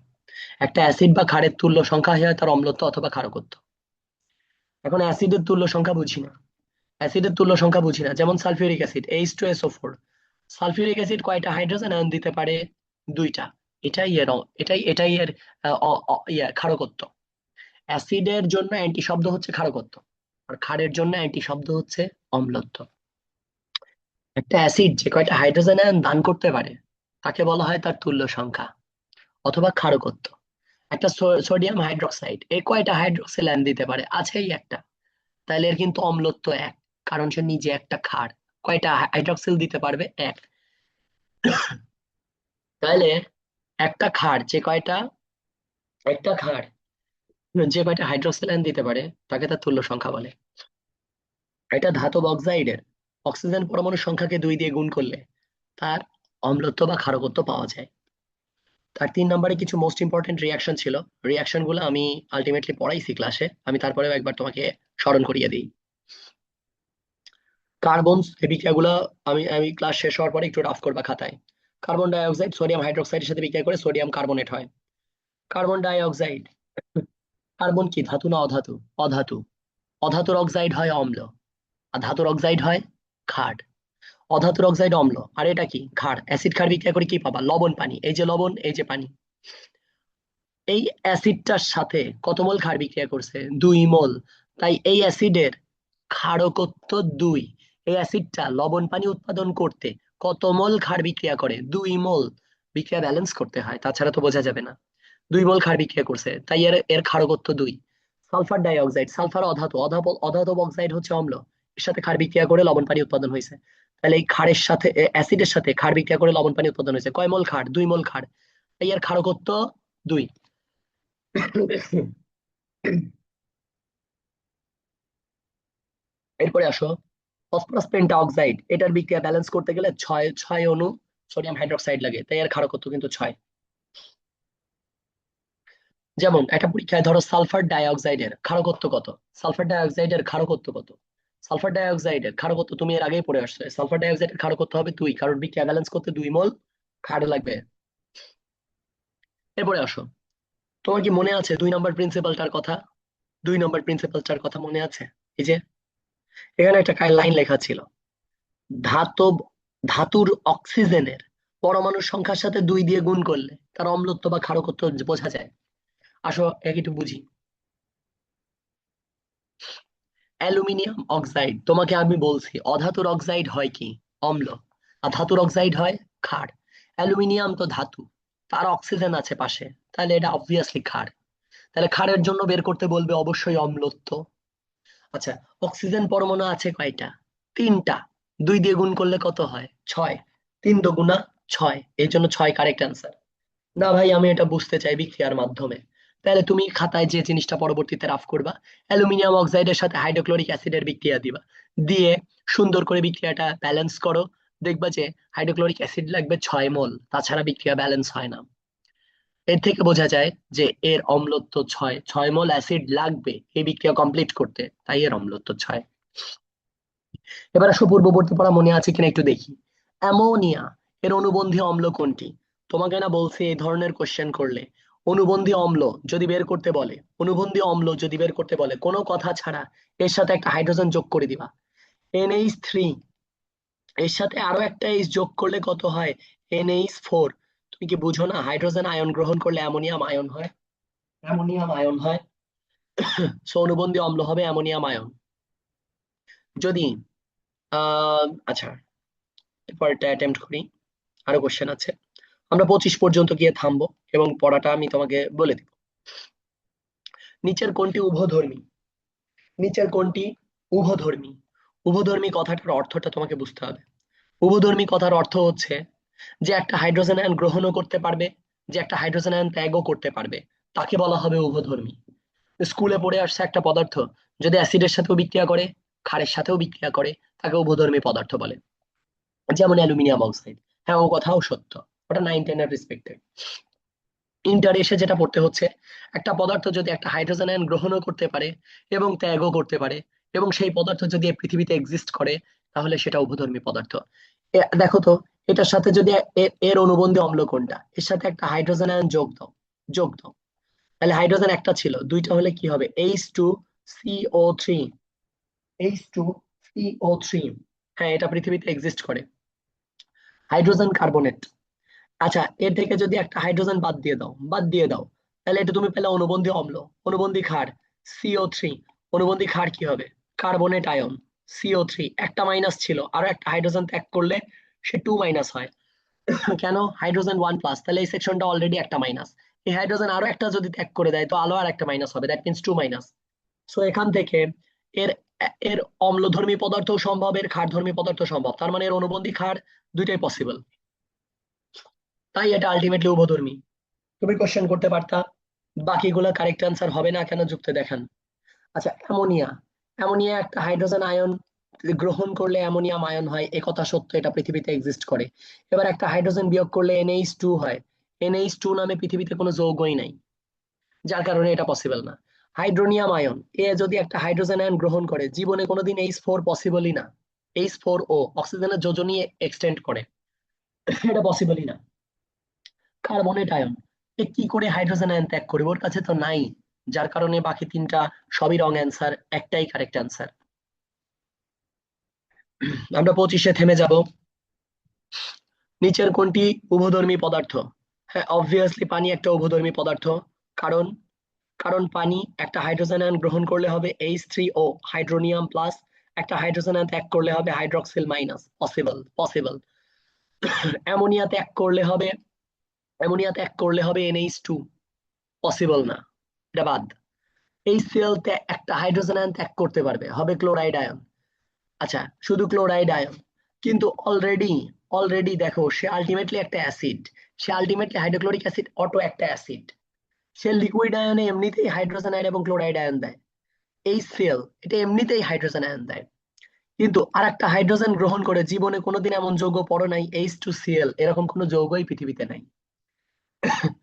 একটা অ্যাসিড বা ক্ষারের তুল্য সংখ্যা হয় তার অম্লত্ব অথবা ক্ষারকত্ব। এখন অ্যাসিডের তুল্য সংখ্যা বুঝি না, যেমন sulphuric acid H2SO4। Sulphuric acid কয়টা হাইড্রোজেন আয়ন দিতে পারে? 2টা। এটাই এর ক্ষারকত্ব। অ্যাসিডের জন্য অ্যান্টি শব্দ হচ্ছে ক্ষারকত্ব, আর ক্ষারের জন্য অ্যান্টি শব্দ হচ্ছে অম্লত্ব। একটা অ্যাসিড যে কয়টা হাইড্রোজেন আয়ন দান করতে পারে তাকে বলা হয় তার তুল্য সংখ্যা অথবা ক্ষারকত্ব। একটা সোডিয়াম হাইড্রোক্সাইড কয়টা হাইড্রোক্সিল আয়ন দিতে পারে? আছেই একটা। তাহলে এর কিন্তু অম্লত্ব 1, কারণ সে নিজে একটা ক্ষার। কয়টা হাইড্রোক্সিল দিতে পারবে? 1। তাহলে একটা ক্ষার যে কয়টা একটা ক্ষার যে কয়টা হাইড্রোক্সিল আয়ন দিতে পারে তাকে তার তুল্য সংখ্যা বলে। এটা ধাতব অক্সাইডের অক্সিজেন পরমাণুর সংখ্যাকে 2 দিয়ে গুণ করলে তার অম্লত্ব বা ক্ষারকত্ব পাওয়া যায়। তার 3 নম্বরে কিছু মোস্ট ইম্পর্টেন্ট রিয়াকশন ছিল। রিয়াকশন গুলো আমি আলটিমেটলি পড়াইছি ক্লাসে, আমি তারপরেও একবার তোমাকে স্মরণ করিয়ে দিই। কার্বন, এই বিক্রিয়াগুলো আমি আমি ক্লাস শেষ হওয়ার পরে একটু রাফ করবা খাতায়। কার্বন ডাই অক্সাইড সোডিয়াম হাইড্রোক্সাইডের সাথে বিক্রিয়া করে সোডিয়াম কার্বনেট হয়। কার্বন ডাই অক্সাইড, কার্বন কি ধাতু না অধাতু? অধাতু। অধাতুর অক্সাইড হয় অম্ল, আর ধাতুর অক্সাইড হয় ক্ষার। অধাতুর অক্সাইড অম্ল, আর এটা কি ক্ষার। অ্যাসিড ক্ষার বিক্রিয়া করে কি পাবা? লবণ পানি। এই যে লবণ, এই যে পানি। এই অ্যাসিডটার সাথে কত মোল ক্ষার বিক্রিয়া করছে? 2 মোল। তাই এই অ্যাসিডের ক্ষারকত্ব 2। এই অ্যাসিডটা লবণ পানি উৎপাদন করতে কত মোল ক্ষার বিক্রিয়া করে? 2 মোল। বিক্রিয়া ব্যালেন্স করতে হয়, তাছাড়া তো বোঝা যাবে না। 2 মোল ক্ষার বিক্রিয়া করছে, তাই এর এর ক্ষারকত্ব 2। Sulphur die oxide, sulphur অধাতু, অধাতব oxide হচ্ছে অম্ল। এর সাথে ক্ষার বিক্রিয়া করে লবণ পানি উৎপাদন হয়েছে। তাহলে এই ক্ষারের সাথে অ্যাসিডের সাথে ক্ষার বিক্রিয়া করে লবণ পানি উৎপাদন হয়েছে। কয় মোল ক্ষার? 2 মোল ক্ষার। তাই এর ক্ষারকত্ব 2। এরপরে আসো, ফসফরাস পেন্টা অক্সাইড, এটার বিক্রিয়া ব্যালেন্স করতে গেলে 6 অণু সোডিয়াম হাইড্রোক্সাইড লাগে, তাই এর ক্ষারকত্ব কিন্তু 6। যেমন একটা পরীক্ষায় ধরো সালফার ডাই অক্সাইডের ক্ষারকত্ব কত? সালফার ডাই অক্সাইডের ক্ষারকত্ব কত? সালফার ডাই অক্সাইডের ক্ষারকত্ব তুমি এর আগেই পড়ে আসছো। সালফার ডাই অক্সাইডের ক্ষারকত্ব হবে 2, কারণ বিক্রিয়া ব্যালেন্স করতে 2 মোল ক্ষার লাগবে। এরপরে আসো, তোমার কি মনে আছে 2 নম্বর প্রিন্সিপালটার কথা? 2 নম্বর প্রিন্সিপালটার কথা মনে আছে? এই যে এখানে একটা লাইন লেখা ছিল, ধাতব ধাতুর অক্সিজেনের পরমাণুর সংখ্যার সাথে 2 দিয়ে গুণ করলে তার অম্লত্ব বা ক্ষারকত্ব বোঝা যায়। আসো একটু বুঝি। অ্যালুমিনিয়াম অক্সাইড, তোমাকে আমি বলছি অধাতুর অক্সাইড হয় কি? অম্ল। আর ধাতুর অক্সাইড হয় ক্ষার। অ্যালুমিনিয়াম তো ধাতু, তার অক্সিজেন আছে পাশে, তাহলে এটা অবভিয়াসলি ক্ষার। তাহলে ক্ষারের জন্য বের করতে বলবে অবশ্যই অম্লত্ব। আচ্ছা, অক্সিজেন পরমাণু আছে কয়টা? 3টা। 2 দিয়ে গুণ করলে কত হয়? 6। 3 × 2 = 6, এই জন্য 6 কারেক্ট অ্যান্সার। না ভাই, আমি এটা বুঝতে চাই বিক্রিয়ার মাধ্যমে। তাহলে তুমি খাতায় যে জিনিসটা পরবর্তীতে রাফ করবা, অ্যালুমিনিয়াম অক্সাইডের সাথে হাইড্রোক্লোরিক অ্যাসিডের বিক্রিয়া দিবা, দিয়ে সুন্দর করে বিক্রিয়াটা ব্যালেন্স করো। দেখবা যে হাইড্রোক্লোরিক অ্যাসিড লাগবে 6 মোল, তাছাড়া বিক্রিয়া ব্যালেন্স হয় না। এর থেকে বোঝা যায় যে এর অম্লত্ব 6। 6 মোল অ্যাসিড লাগবে এই বিক্রিয়া কমপ্লিট করতে, তাই এর অম্লত্ব 6। এবার আসো, পূর্ববর্তী পড়া মনে আছে কিনা একটু দেখি। অ্যামোনিয়া এর অনুবন্ধী অম্ল কোনটি? তোমাকে না বলছে এই ধরনের কোশ্চেন করলে অনুবন্ধী অম্ল যদি বের করতে বলে, কোনো কথা ছাড়া এর সাথে একটা হাইড্রোজেন যোগ করে দিবা, NH3। এর সাথে আরো একটা এইচ যোগ করলে কত হয়? NH4। তুমি কি বুঝো না হাইড্রোজেন আয়ন গ্রহণ করলে অ্যামোনিয়াম আয়ন হয়? অ্যামোনিয়াম আয়ন হয়। সো অনুবন্ধী অম্ল হবে অ্যামোনিয়াম আয়ন। যদি আচ্ছা, এরপরটা অ্যাটেম্প্ট করি। আরো কোশ্চেন আছে, আমরা 25 পর্যন্ত গিয়ে থামবো এবং পড়াটা আমি তোমাকে বলে দিব। নিচের কোনটি উভধর্মী? নিচের কোনটি উভধর্মী? উভধর্মী কথাটার অর্থটা তোমাকে বুঝতে হবে। উভধর্মী কথার অর্থ হচ্ছে যে একটা হাইড্রোজেন আয়ন গ্রহণও করতে পারবে, যে একটা হাইড্রোজেন আয়ন ত্যাগও করতে পারবে, তাকে বলা হবে উভধর্মী। স্কুলে পড়ে আসছে একটা পদার্থ যদি অ্যাসিডের সাথেও বিক্রিয়া করে, ক্ষারের সাথেও বিক্রিয়া করে, তাকে উভধর্মী পদার্থ বলে। যেমন অ্যালুমিনিয়াম অক্সাইড। হ্যাঁ, ও কথাও সত্য। ওটা 9-10 এর রেসপেক্টেড। ইন্টার এসে যেটা পড়তে হচ্ছে, একটা পদার্থ যদি একটা হাইড্রোজেন আয়ন গ্রহণও করতে পারে এবং ত্যাগও করতে পারে, এবং সেই পদার্থ যদি এই পৃথিবীতে এক্সিস্ট করে, তাহলে সেটা উভধর্মী পদার্থ। দেখো তো, এটার সাথে যদি এর অনুবন্ধী অম্ল কোনটা, এর সাথে একটা হাইড্রোজেন আয়ন যোগ দাও। তাহলে হাইড্রোজেন একটা ছিল, দুইটা হলে কি হবে? H2CO3। H2CO3। হ্যাঁ, এটা পৃথিবীতে এক্সিস্ট করে। Hydrogen carbonate. আচ্ছা, এর থেকে যদি একটা হাইড্রোজেন বাদ দিয়ে দাও, তাহলে এটা তুমি পেলে অনুবন্ধী অম্ল, অনুবন্ধী ক্ষার CO3। অনুবন্ধী ক্ষার কি হবে? Carbonate ion CO3। একটা মাইনাস ছিল, আরো একটা হাইড্রোজেন ত্যাগ করলে সে 2 মাইনাস হয়। কেন? হাইড্রোজেন 1+, তাহলে এই সেকশনটা অলরেডি একটা মাইনাস। এই হাইড্রোজেন আরো একটা যদি ত্যাগ করে দেয়, তো আলো আর একটা মাইনাস হবে, দ্যাট মিনস 2 মাইনাস। সো এখান থেকে এর এর অম্লধর্মী পদার্থ সম্ভব, এর ক্ষারধর্মী পদার্থ সম্ভব, তার মানে এর অনুবন্ধী ক্ষার দুইটাই পসিবল। তাই এটা আলটিমেটলি উভধর্মী। তুমি কোশ্চেন করতে পারতা বাকিগুলো কারেক্ট অ্যান্সার হবে না কেন, যুক্তি দেখান। আচ্ছা, অ্যামোনিয়া। অ্যামোনিয়া একটা হাইড্রোজেন আয়ন গ্রহণ করলে অ্যামোনিয়াম আয়ন হয়, এ কথা সত্য, এটা পৃথিবীতে এক্সিস্ট করে। এবার একটা হাইড্রোজেন বিয়োগ করলে NH2 হয়। NH2 নামে পৃথিবীতে কোনো যৌগই নাই, যার কারণে এটা পসিবল না। হাইড্রোনিয়াম আয়ন, এ যদি একটা হাইড্রোজেন আয়ন গ্রহণ করে, জীবনে কোনোদিন H4 পসিবলই না। H4O অক্সিজেনের যোজনী এক্সটেন্ড করে, এটা পসিবলই না। কার্বনেট আয়ন, এ কি করে হাইড্রোজেন আয়ন ত্যাগ করবে? ওর কাছে তো নাই, যার কারণে বাকি তিনটা সবই রং অ্যান্সার, একটাই কারেক্ট অ্যান্সার। আমরা 25-এ থেমে যাব। নিচের কোনটি উভধর্মী পদার্থ? হ্যাঁ, অবভিয়াসলি পানি একটা উভধর্মী পদার্থ। কারণ কারণ পানি একটা হাইড্রোজেন আয়ন গ্রহণ করলে হবে H3O হাইড্রোনিয়াম প্লাস, একটা হাইড্রোজেন আয়ন ত্যাগ করলে হবে হাইড্রক্সিল মাইনাস। পসিবল। অ্যামোনিয়া ত্যাগ করলে হবে NH2। পসিবল না, এটা বাদ। এই সেলতে একটা হাইড্রোজেন আয়ন ত্যাগ করতে পারবে, হবে ক্লোরাইড আয়ন। আচ্ছা, শুধু ক্লোরাইড আয়ন, কিন্তু অলরেডি দেখো, সে আলটিমেটলি একটা অ্যাসিড। সে আলটিমেটলি হাইড্রোক্লোরিক অ্যাসিড, অটো একটা অ্যাসিড। সে লিকুইড আয়নে এমনিতেই হাইড্রোজেন আয়ন এবং ক্লোরাইড আয়ন দেয়। এই সেল এটা এমনিতেই হাইড্রোজেন আয়ন দেয়, কিন্তু আর একটা হাইড্রোজেন গ্রহণ করে জীবনে কোনোদিন এমন যৌগ পড়ো নাই H2Cl, এরকম কোনো যৌগই পৃথিবীতে নাই।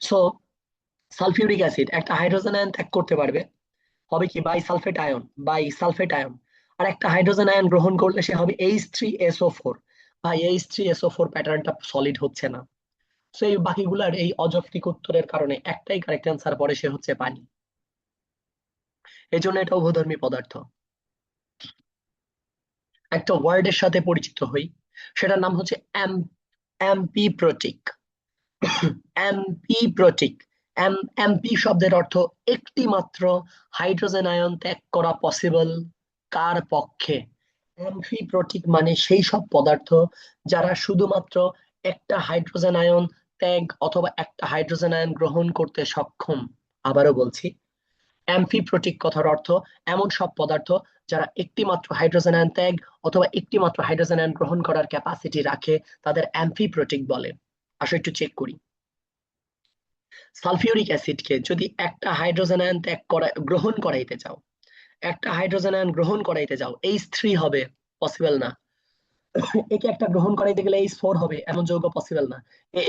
সো সালফিউরিক অ্যাসিড একটা হাইড্রোজেন আয়ন ত্যাগ করতে পারবে, হবে কি বাই সালফেট আয়ন। আর একটা হাইড্রোজেন আয়ন গ্রহণ করলে সে হবে H3SO4। ভাই, H3SO4 প্যাটার্নটা সলিড হচ্ছে না। সো এই বাকিগুলার এই অযৌক্তিক উত্তরের কারণে একটাই কারেক্ট অ্যান্সার পড়ে, সে হচ্ছে পানি। এই জন্য এটা উভধর্মী পদার্থ। একটা ওয়ার্ডের সাথে পরিচিত হই, সেটার নাম হচ্ছে অ্যাম্পিপ্রোটিক। অ্যাম্পিপ্রোটিক। এমপি শব্দের অর্থ একটি মাত্র হাইড্রোজেন আয়ন ত্যাগ করা পসিবল কার পক্ষে? অ্যাম্ফিপ্রোটিক মানে সেই সব পদার্থ যারা শুধুমাত্র একটা হাইড্রোজেন আয়ন ত্যাগ অথবা একটা হাইড্রোজেন আয়ন গ্রহণ করতে সক্ষম। আবারও বলছি, অ্যাম্ফিপ্রোটিক কথার অর্থ এমন সব পদার্থ যারা একটি মাত্র হাইড্রোজেন আয়ন ত্যাগ অথবা একটি মাত্র হাইড্রোজেন আয়ন গ্রহণ করার ক্যাপাসিটি রাখে, তাদের অ্যাম্ফিপ্রোটিক বলে। আসো একটু চেক করি। সালফিউরিক অ্যাসিডকে যদি একটা হাইড্রোজেন আয়ন গ্রহণ করাইতে চাও, H3 হবে, পসিবল না। একে একটা গ্রহণ করাইতে গেলে H4 হবে, এমন যৌগ পসিবল না।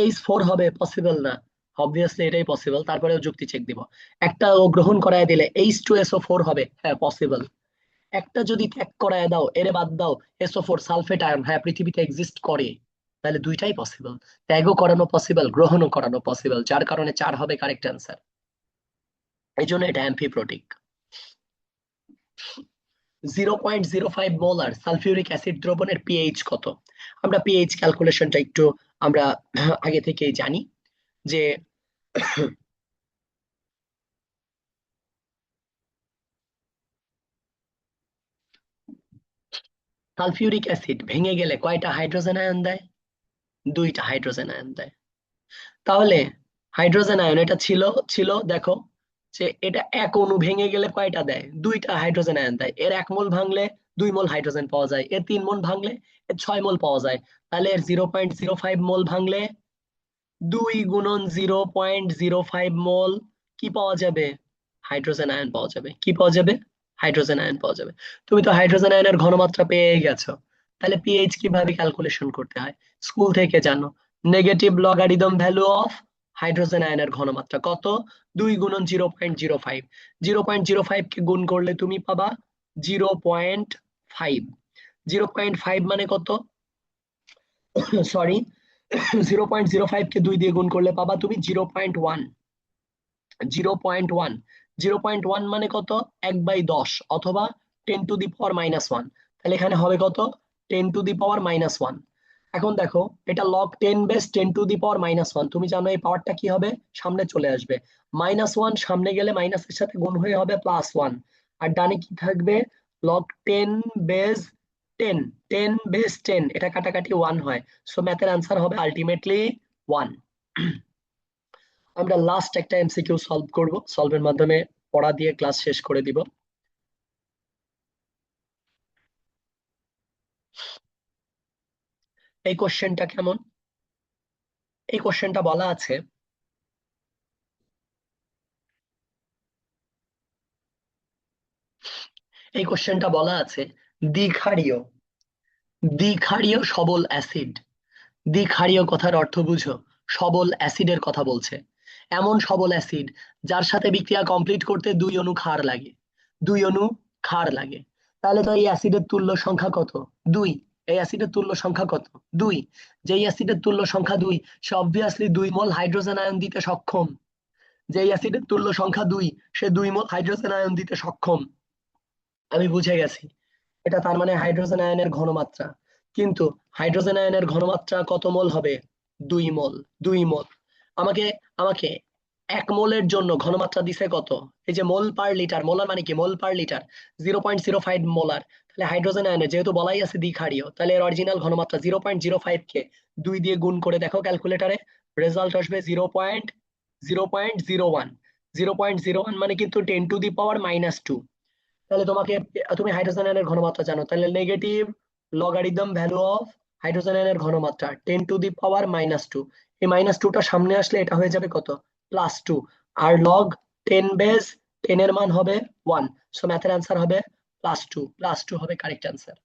H4 হবে, পসিবল না। অবভিয়াসলি এটাই পসিবল, তারপরেও যুক্তি চেক দিব। একটা ও গ্রহণ করায় দিলে H2SO4 হবে, হ্যাঁ পসিবল। একটা যদি ত্যাগ করায় দাও, এরে বাদ দাও, SO4 সালফেট আয়ন, হ্যাঁ পৃথিবীতে এক্সিস্ট করে। তাহলে দুইটাই পসিবল, ত্যাগও করানো পসিবল, গ্রহণও করানো পসিবল, যার কারণে 4 হবে কারেক্ট অ্যান্সার। এই জন্য এটা অ্যাম্ফিপ্রোটিক। 0.05 মোলার সালফিউরিক অ্যাসিড দ্রবণের পিএইচ কত? আমরা পিএইচ ক্যালকুলেশনটা একটু আমরা আগে থেকেই জানি, যে সালফিউরিক অ্যাসিড ভেঙে গেলে কয়টা হাইড্রোজেন আয়ন দেয়? 2টা হাইড্রোজেন আয়ন দেয়। তাহলে হাইড্রোজেন আয়ন এটা ছিল দেখো, যে এটা এক অণু ভেঙে গেলে কয়টা দেয়? 2টা হাইড্রোজেন আয়ন দেয়। এর এক মোল ভাঙলে 2 মোল হাইড্রোজেন পাওয়া যায়, এর 3 মোল ভাঙলে এর 6 মোল পাওয়া যায়, তাহলে এর 0.05 মোল ভাঙলে 2 গুণন 0.05 মোল কি পাওয়া যাবে? হাইড্রোজেন আয়ন পাওয়া যাবে। কি পাওয়া যাবে? হাইড্রোজেন আয়ন পাওয়া যাবে। তুমি তো হাইড্রোজেন আয়নের ঘনমাত্রা পেয়ে গেছো, তাহলে পিএইচ কিভাবে ক্যালকুলেশন করতে হয় স্কুল থেকে জানো। Negative logarithm value of hydrogen আয়নের ঘনমাত্রা কত? 2 গুণন 0.05। 0.05 কে গুণ করলে তুমি পাবা 0.5। 0.5 মানে কত? সরি, 0.05 কে 2 দিয়ে গুণ করলে পাবা তুমি 0.1। 0.1 0.1 মানে কত? 1/10 অথবা 10 টু দি পাওয়ার -1। তাহলে এখানে হবে কত? 10 টু দি পাওয়ার -1। এখন দেখো এটা log 10 বেস 10 টু দি পাওয়ার -1, তুমি জানো এই পাওয়ারটা কি হবে? সামনে চলে আসবে, -1 সামনে গেলে মাইনাসের সাথে গুণ হয়ে হবে +1, আর ডানে কি থাকবে? log 10 বেস 10, 10 বেস 10, এটা কাটাকাটি 1 হয়, সো ম্যাথের আনসার হবে আলটিমেটলি 1। আমরা লাস্ট একটা এমসিকিউ সলভ করব, সলভের মাধ্যমে পড়া দিয়ে ক্লাস শেষ করে দিব। এই কোশ্চেনটা কেমন? এই কোশ্চেনটা বলা আছে, এই কোশ্চেনটা বলা আছে দ্বিক্ষারীয় দ্বিক্ষারীয় সবল অ্যাসিড। দ্বিক্ষারীয় কথার অর্থ বুঝো, সবল অ্যাসিডের কথা বলছে। এমন সবল অ্যাসিড যার সাথে বিক্রিয়া কমপ্লিট করতে 2 অণু ক্ষার লাগে, 2 অণু ক্ষার লাগে। তাহলে তো এই অ্যাসিডের তুল্য সংখ্যা কত? 2। এই অ্যাসিডের তুল্য সংখ্যা কত? 2। যেই অ্যাসিডের তুল্য সংখ্যা 2, সে অবভিয়াসলি 2 মোল হাইড্রোজেন আয়ন দিতে সক্ষম। যেই অ্যাসিডের তুল্য সংখ্যা 2, সে 2 মোল হাইড্রোজেন আয়ন দিতে সক্ষম। আমি বুঝে গেছি, এটা তার মানে হাইড্রোজেন আয়নের ঘনমাত্রা। কিন্তু হাইড্রোজেন আয়নের ঘনমাত্রা কত মোল হবে? 2 মোল। 2 মোল। আমাকে আমাকে 1 মোলের জন্য ঘনমাত্রা দিছে কত? এই যে মোল পার লিটার, মোলার মানে কি? মোল পার লিটার 0.05 মোলার। তাহলে হাইড্রোজেন আয়নে যেহেতু বলাই আছে দ্বিক্ষারীয়, তাহলে এর অরিজিনাল ঘনমাত্রা 0.05 কে 2 দিয়ে গুণ করে দেখো ক্যালকুলেটরে, রেজাল্ট আসবে 0.01। 0.01 মানে কিন্তু 10 টু দি পাওয়ার -2। তাহলে তুমি হাইড্রোজেন আয়নের ঘনমাত্রা জানো, তাহলে negative logarithm value of hydrogen আয়নের ঘনমাত্রা 10 টু দি পাওয়ার -2। এই -2টা সামনে আসলে এটা হয়ে যাবে কত? +2। আর লগ 10 বেস 10 এর মান হবে 1, সো ম্যাথের অ্যান্সার হবে +2। +2 হবে কারেক্ট অ্যান্সার।